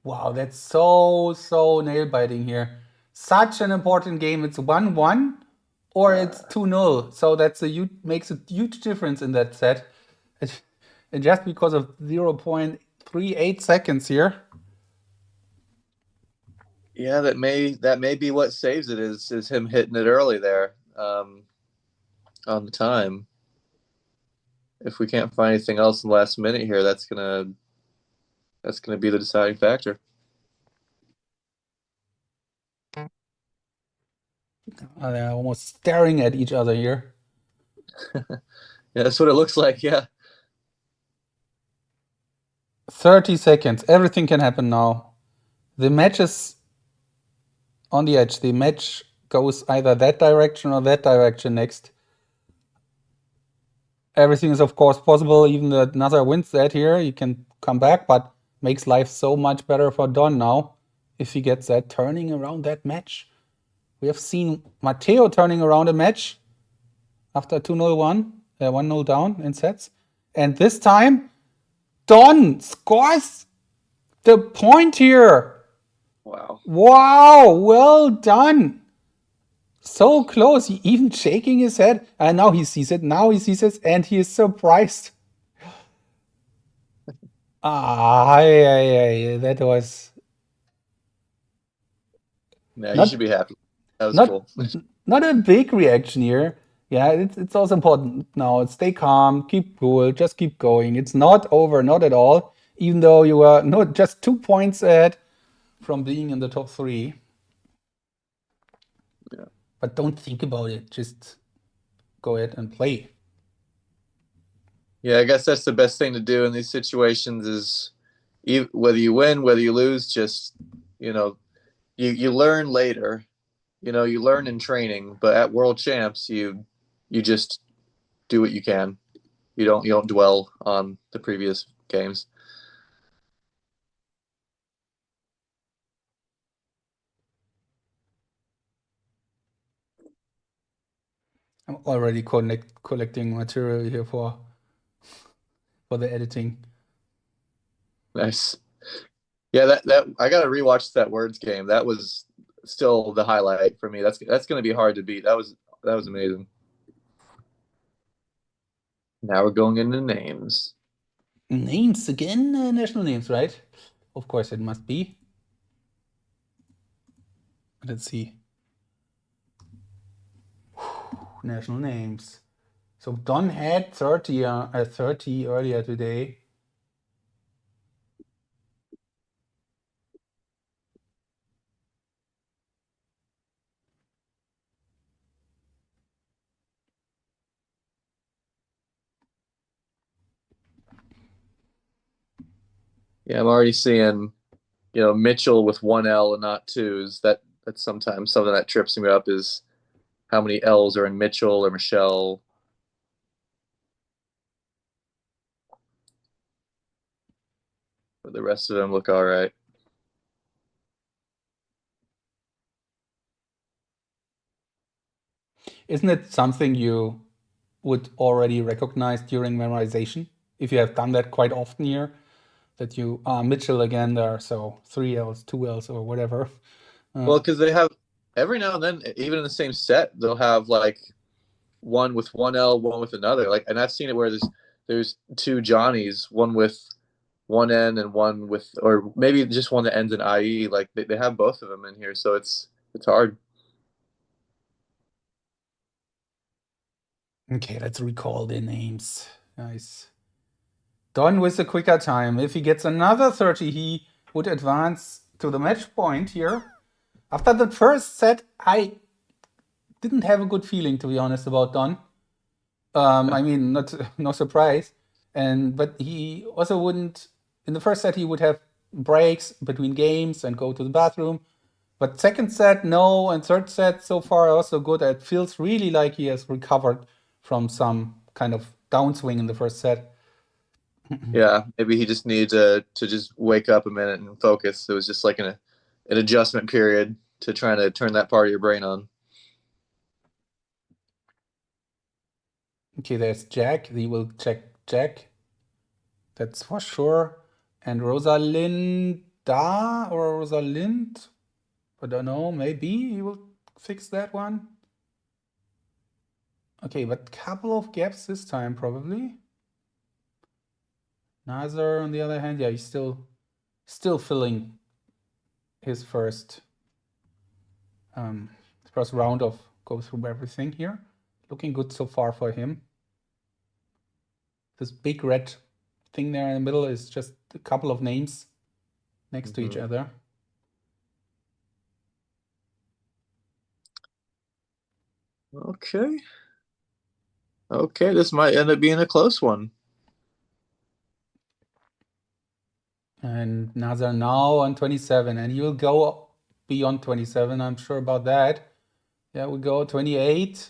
Wow, that's so nail biting here. Such an important game. It's 1-1 or it's 2-0. So that's a huge, makes a huge difference in that set. And just because of 0.38 seconds here. Yeah, that may be what saves it is him hitting it early there, on the time. If we can't find anything else in the last minute here, that's gonna be the deciding factor. They're almost staring at each other here. Yeah, that's what it looks like. Yeah. 30 seconds. Everything can happen now. The match is on the edge. The match goes either that direction or that direction next. Everything is, of course, possible. Even the Naser wins that here. He can come back, but makes life so much better for Don now if he gets that turning around that match. We have seen Matteo turning around a match after 2-0 1-0 down in sets. And this time, Don scores the point here. Wow. Wow, well done. So close. He even shaking his head. And now he sees it. Now he sees it, and he is surprised. That was Yeah, you should not be happy. That was not cool. not a big reaction here. Yeah, it's also important now. Stay calm, keep cool, just keep going. It's not over, not at all. Even though you were not just 2 points ahead from being in the top three. Yeah. But don't think about it. Just go ahead and play. Yeah, I guess that's the best thing to do in these situations is whether you win, whether you lose, just you know, you learn later. You learn in training, but at World Champs, you just do what you can. You don't dwell on the previous games. I'm already collecting material here for the editing. Nice. Yeah, that I got to rewatch that words game. That was still the highlight for me. That's going to be hard to beat. That was amazing. Now we're going into names. Names again, national names, right? Of course it must be. Let's see. National names. So Don had 30 earlier today. Yeah, I'm already seeing, Mitchell with one L and not twos. That's sometimes something that trips me up is how many L's are in Mitchell or Michelle. But the rest of them look all right. Isn't it something you would already recognize during memorization? If you have done that quite often here, that you Mitchell again there, so 3 L's, 2 L's, or whatever. Well, because they have every now and then, even in the same set, they'll have like one with one L, one with another. Like, and I've seen it where there's two Johnnies, one with one N and one with, or maybe just one that ends in IE. Like they have both of them in here, so it's hard. Okay, let's recall the names. Nice. Don with a quicker time. If he gets another 30, he would advance to the match point here. After the first set, I didn't have a good feeling, to be honest, about Don. I mean, no surprise. But he also wouldn't. In the first set, he would have breaks between games and go to the bathroom. But second set, no, and third set so far also good. It feels really like he has recovered from some kind of downswing in the first set. Yeah, maybe he just needs to just wake up a minute and focus. It was just like an adjustment period to trying to turn that part of your brain on. Okay, there's Jack. He will check Jack. That's for sure. And Rosalinda or Rosalind? I don't know. Maybe he will fix that one. Okay, but couple of gaps this time probably. Naser, on the other hand, yeah, he's still filling his first round of go through everything here. Looking good so far for him. This big red thing there in the middle is just a couple of names next to each other. Okay. Okay, this might end up being a close one. And Naser now on 27, and he will go beyond 27, I'm sure about that. Yeah, we go 28.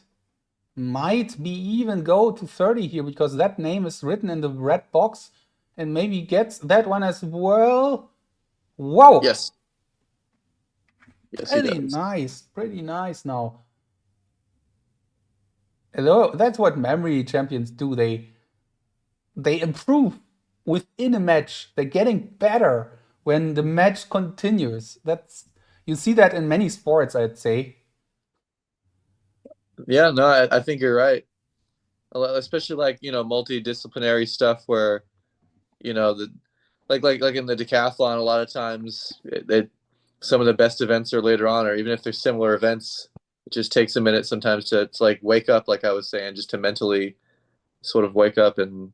Might be even go to 30 here because that name is written in the red box and maybe gets that one as well. Whoa! Yes. Yes, he does. Pretty nice now. Hello, that's what memory champions do. They improve within a match. They're getting better when the match continues. You see that in many sports, I'd say. Yeah, no, I think you're right. Especially like, multidisciplinary stuff where, the like in the decathlon, a lot of times some of the best events are later on, or even if they're similar events, it just takes a minute sometimes to like wake up, like I was saying, just to mentally sort of wake up and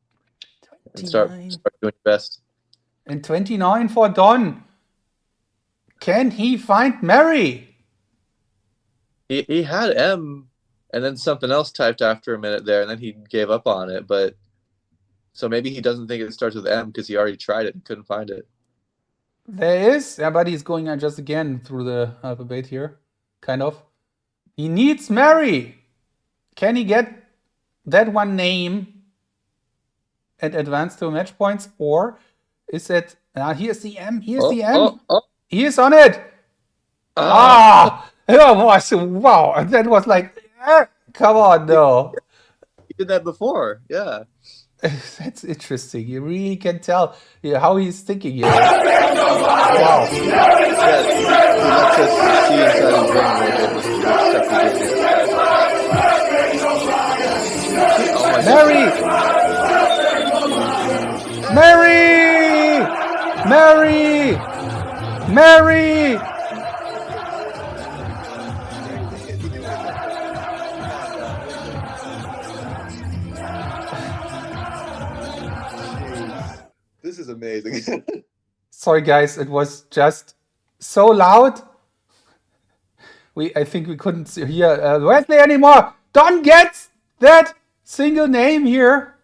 start doing your best. And 29 for Don. Can he find Mary? He had M and then something else typed after a minute there, and then he gave up on it. But so maybe he doesn't think it starts with M because he already tried it and couldn't find it. There is. Yeah, but he's going just again through the alphabet here. Kind of. He needs Mary. Can he get that one name and advance to match points? Or is it... here's the M. Here's the M. He is on it. It was... Wow. That was like... come on, no. He did that before. Yeah. That's interesting. You really can tell how he's thinking here. Wow. He lets us see inside his brain a little bit with stuff he did. Mary! This is amazing. Sorry, guys, it was just so loud. I think we couldn't hear Wesley anymore. Don gets that single name here.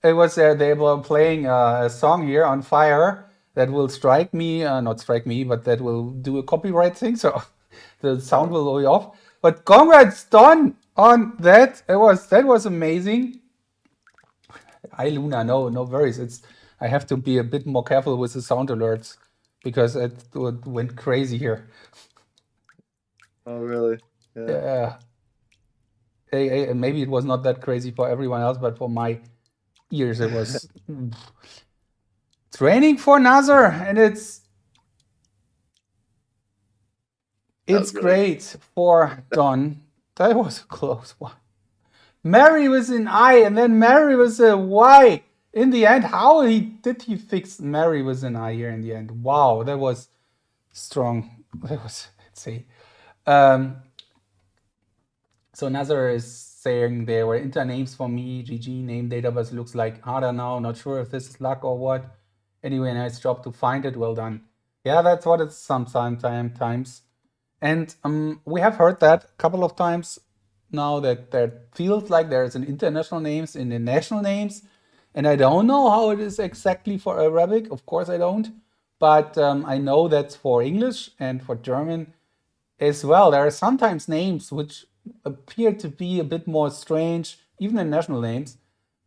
It was they were playing a song here on Fire that will strike me, not strike me, but that will do a copyright thing, so the sound will be off. But congrats, Don, on that. That was amazing. Hi, Luna. No worries. I have to be a bit more careful with the sound alerts because it went crazy here. Oh, really? Yeah. Hey, maybe it was not that crazy for everyone else, but for my ears, it was training for Naser, and it's great for Don. That was a close one. Mary was an I, and then Mary was a Y. in the end, how did he fix Mary with an I here in the end? Wow, that was strong. That was, let's see. So Nazar is saying there were inter names for me. GG name database looks like harder now. Not sure if this is luck or what. Anyway, nice job to find it. Well done. Yeah, that's what it's sometimes. And we have heard that a couple of times now that feels like there's an international names in the national names. And I don't know how it is exactly for Arabic. Of course, I don't. But I know that's for English and for German as well. There are sometimes names which appear to be a bit more strange, even in national names.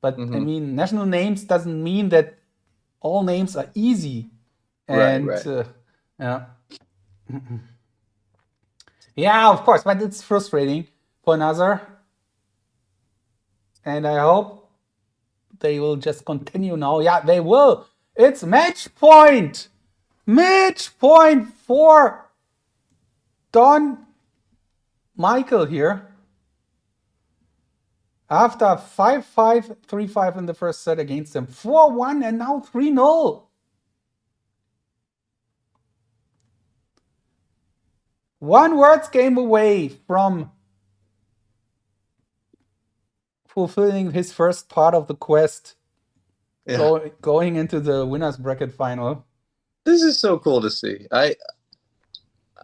But I Mm-hmm. mean, national names doesn't mean that all names are easy. Right, And right. yeah. Yeah, of course, but it's frustrating for Nazar. And I hope they will just continue now. Yeah, they will. It's match point. Match point for Don Michael here. After 5-5, 3-5 in the first set against them. 4-1 and now 3-0. One words game away from fulfilling his first part of the quest. Yeah. Going into the winners bracket final. This is so cool to see.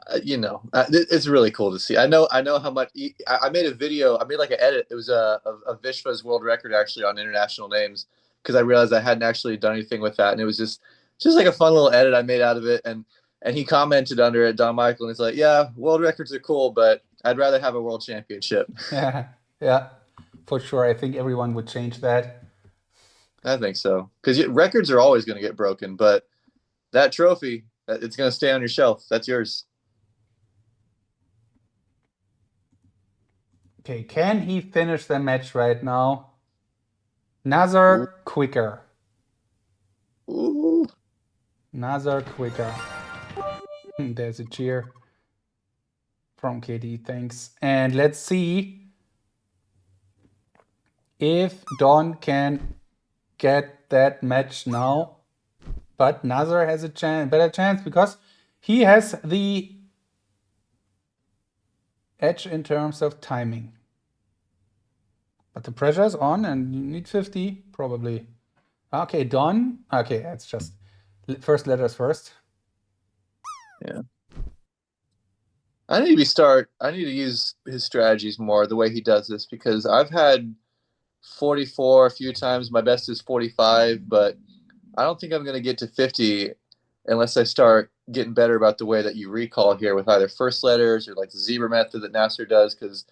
It's really cool to see. I know how much. I made a video. I made like an edit. It was a Vishwa's world record actually on international names because I realized I hadn't actually done anything with that, and it was just like a fun little edit I made out of it. And he commented under it, Don Michael, and he's like, "Yeah, world records are cool, but I'd rather have a world championship." Yeah, yeah, for sure. I think everyone would change that. I think so because records are always going to get broken, but that trophy, it's going to stay on your shelf. That's yours. Okay, can he finish the match right now? Ooh. Nazar quicker. Ooh. Nazar quicker. There's a cheer from KD. Thanks. And let's see if Don can get that match now. But Nazar has a better chance because he has the edge in terms of timing. But the pressure is on and you need 50, probably. Okay, Don. Okay, that's just first letters first. Yeah. I need to use his strategies more the way he does this because I've had 44 a few times. My best is 45, but I don't think I'm going to get to 50 unless I start getting better about the way that you recall here with either first letters or like the zebra method that Nasser does because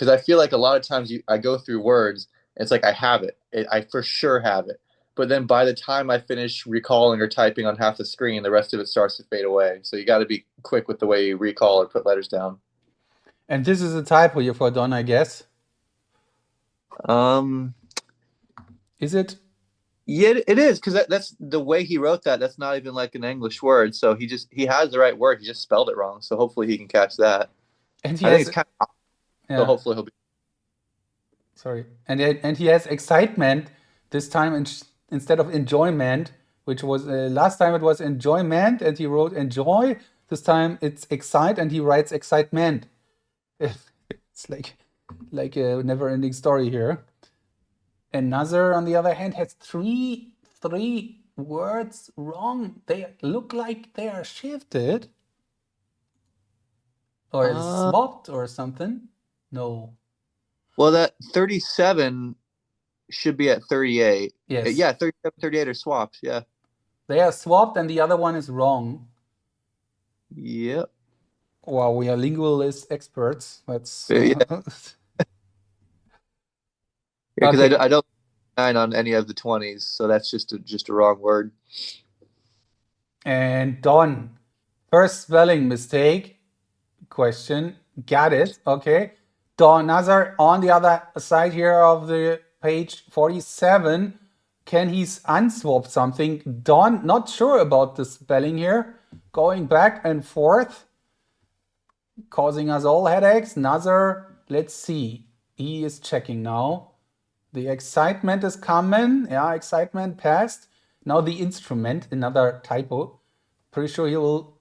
I feel like a lot of times I go through words and it's like I have it. I for sure have it. But then by the time I finish recalling or typing on half the screen, the rest of it starts to fade away. So you got to be quick with the way you recall or put letters down. And this is a typo here for Don, I guess. Um, Is it? yeah, it is because that's the way he wrote that. That's not even like an English word. So he has the right word. He just spelled it wrong. So hopefully he can catch that. And he I think has, it's kind of so yeah, hopefully he'll be. sorry. And he has excitement this time instead of enjoyment, which was last time it was enjoyment and he wrote enjoy. This time it's excite and he writes excitement. It's like a never-ending story here. And Nazar, on the other hand, has three words wrong. They look like they are shifted or Uh, swapped or something. No. well, that 37 should be at 38. Yes. Yeah, 37, 38 are swapped. Yeah. They are swapped and the other one is wrong. Yep. Wow, we are linguist experts. That's Yeah. Yeah, because okay. I don't 9 on any of the 20s, so that's just a wrong word. And Don, first spelling mistake question. Got it. Okay. Don Nazar on the other side here of the page 47. Can he unswap something? Don, not sure about the spelling here. Going back and forth, causing us all headaches. Nazar, let's see. He is checking now. The excitement is coming. Yeah, excitement passed. Now the instrument, another typo. Pretty sure he will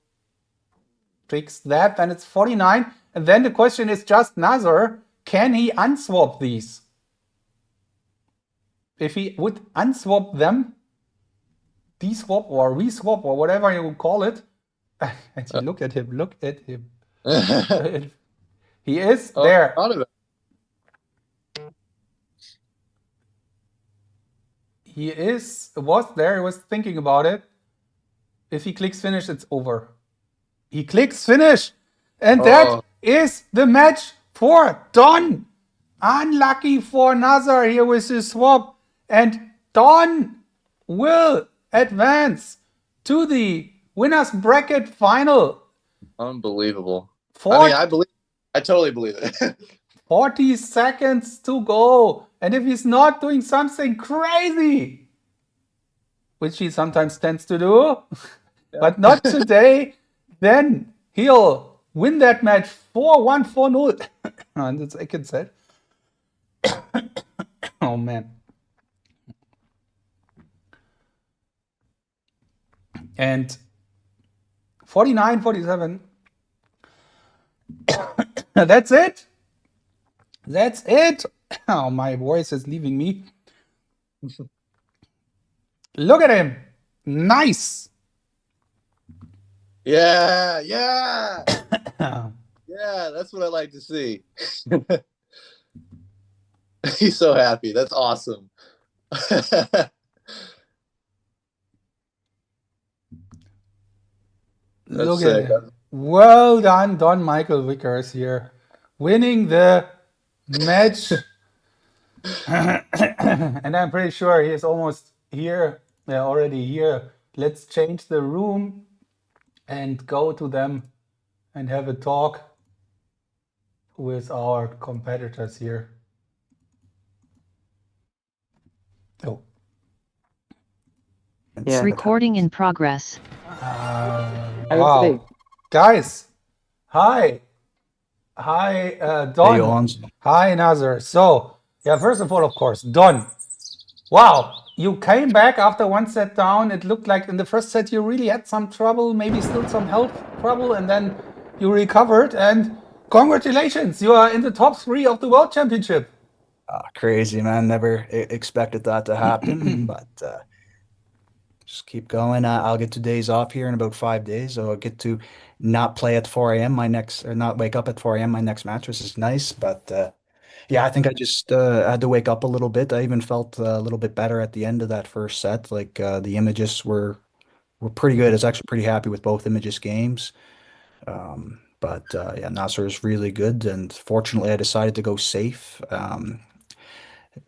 fix that. Then it's 49. And then the question is just Naser, can he unswap these? If he would unswap them, deswap or reswap or whatever you call it, and you look at him, he is there. Was there, he was thinking about it. If he clicks finish, it's over. He clicks finish, and that is the match for Don. Unlucky for Naser here with his swap, and Don will advance to the winners bracket final. Unbelievable. I totally believe it. 40 seconds to go. And if he's not doing something crazy, which he sometimes tends to do, but not today, then he'll win that match 4-1, 4-0. And it's I can say. Oh, man. And 49, 47. That's it. That's it. Oh, my voice is leaving me. Look at him. Nice. Yeah. Yeah, that's what I like to see. He's so happy. That's awesome. Look at him. Well done, Don Michael Vickers here, winning the match. And I'm pretty sure he is almost here. They're already here. Let's change the room and go to them and have a talk with our competitors here. Oh. Yeah. Recording in progress. Wow. Guys, hi. Hi, Don. Hi, Naser. So, yeah, first of all, of course, Don. Wow, you came back after one set down. It looked like in the first set you really had some trouble, maybe still some health trouble, and then you recovered. And congratulations, you are in the top 3 of the World Championship. Crazy, man. Never expected that to happen, but just keep going. I'll get 2 days off here in about 5 days, so I'll get to not play at 4 a.m. not wake up at 4 a.m. my next match, which is nice. But yeah, I think I just had to wake up a little bit. I even felt a little bit better at the end of that first set. Like the images were pretty good. I was actually pretty happy with both images games. But yeah, Naser is really good, and fortunately, I decided to go safe.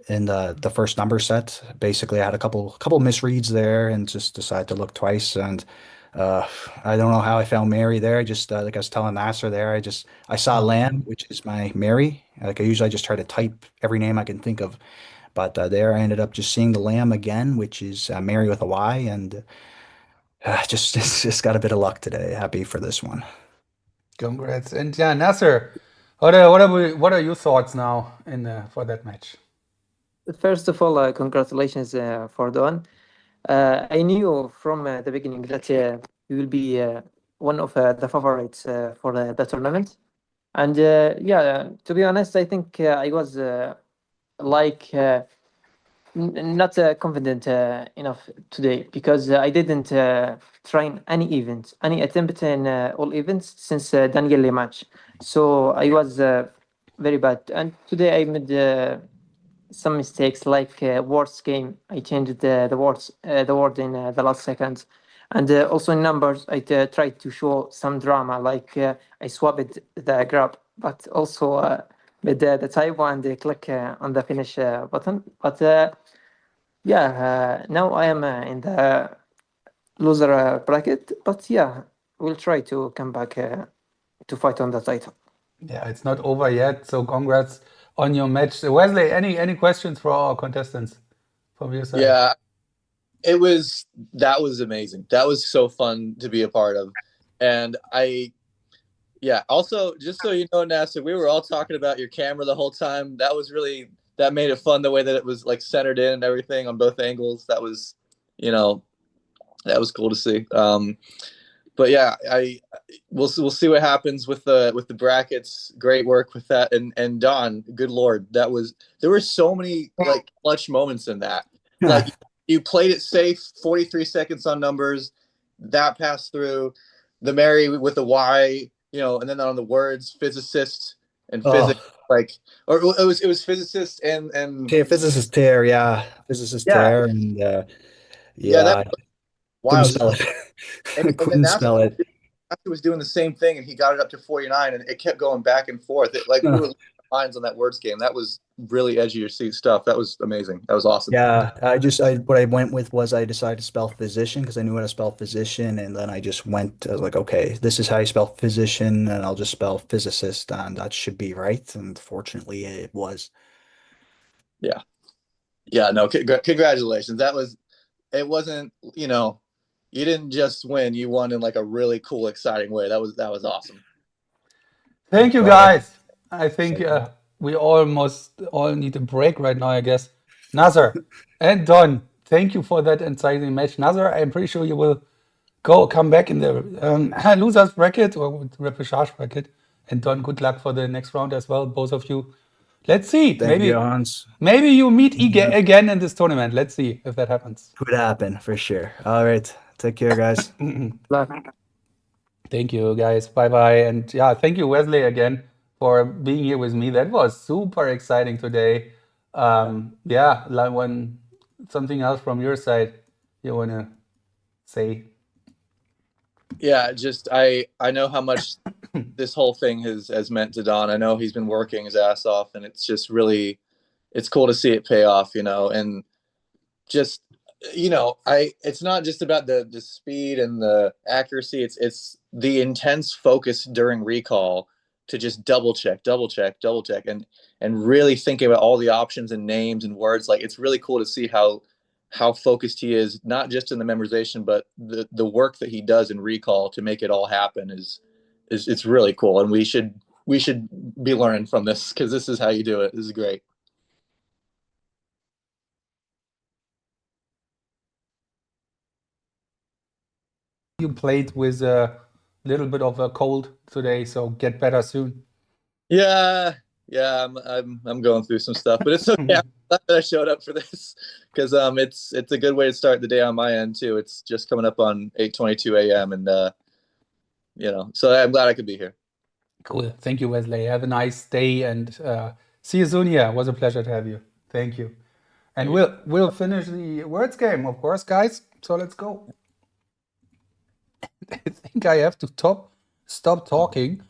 In the first number set, basically I had a couple misreads there and just decided to look twice. And I don't know how I found Mary there. I just like I was telling Nasser there, I saw Lamb, which is my Mary. Like I usually just try to type every name I can think of, but there I ended up just seeing the Lamb again, which is Mary with a Y, and just got a bit of luck today. Happy for this one. Congrats. And yeah, Nasser, what are your thoughts now for that match? First of all, congratulations for Don. I knew from the beginning that you will be one of the favorites for the tournament. And yeah, to be honest, I think I was not confident enough today because I didn't train any attempt in all events since Daniele match. So I was very bad. And today I made some mistakes, like words game. I changed the word in the last seconds, and also in numbers. I tried to show some drama, like I swapped the grab, but also with the typo and the click on the finish button. But yeah, now I am in the loser bracket. But yeah, we'll try to come back to fight on the title. Yeah, it's not over yet. So congrats on your match. Wesley, any questions for our contestants from your side? Yeah, that was amazing. That was so fun to be a part of. And also, just so you know, Nasser, we were all talking about your camera the whole time. That was really that made it fun, the way that it was like centered in and everything on both angles. That was, you know, that was cool to see. But yeah, we'll see what happens with the brackets. Great work with that, and Don, good Lord, there were so many like clutch moments in that. Like you played it safe, 43 seconds on numbers, that passed through, the Mary with the Y, you know, and then on the words physicist and physics, like, or it was physicist and physicist tear, yeah, physicist yeah, tear, and yeah, that yeah, was couldn't wild. spell it. And then Couldn't spell it. Nasser was doing the same thing, and he got it up to 49, and it kept going back and forth. It, like, we were losing our minds on that words game. That was really edge of your seat stuff. That was amazing. That was awesome. Yeah, what I went with was I decided to spell physician because I knew how to spell physician, and then I was like, okay, this is how you spell physician, and I'll just spell physicist, and that should be right. And fortunately, it was. Yeah, yeah. No, congratulations. It wasn't, you know, you didn't just win. You won in like a really cool, exciting way. That was awesome. Thank you, Well, guys. I think we almost all need a break right now, I guess. Nazar and Don, thank you for that exciting match. Nazar, I'm pretty sure you will come back in the losers bracket or repechage bracket. And Don, good luck for the next round as well, both of you. Let's see. thank you, Hans. Maybe you meet again in this tournament. Let's see if that happens. Could happen for sure. All right, take care, guys. Thank you, guys. Bye bye. And yeah, thank you, Wesley, again for being here with me. That was super exciting today. Yeah, like when something else from your side you want to say? Yeah, just I know how much this whole thing has meant to Don. I know he's been working his ass off, and it's just really, it's cool to see it pay off, you know, and just, you know, it's not just about the speed and the accuracy. It's the intense focus during recall to just double check, and really thinking about all the options and names and words. Like, it's really cool to see how focused he is, not just in the memorization, but the work that he does in recall to make it all happen is it's really cool. And we should be learning from this, because this is how you do it. This is great. You played with a little bit of a cold today, so get better soon. Yeah, I'm going through some stuff, but it's okay. I'm glad that I showed up for this, because it's a good way to start the day on my end too. It's just coming up on 8:22 a.m. and you know, so I'm glad I could be here. Cool. Thank you, Wesley. Have a nice day and see you soon here. It was a pleasure to have you. Thank you. And we'll finish the words game, of course, guys. So let's go. I think I have to stop talking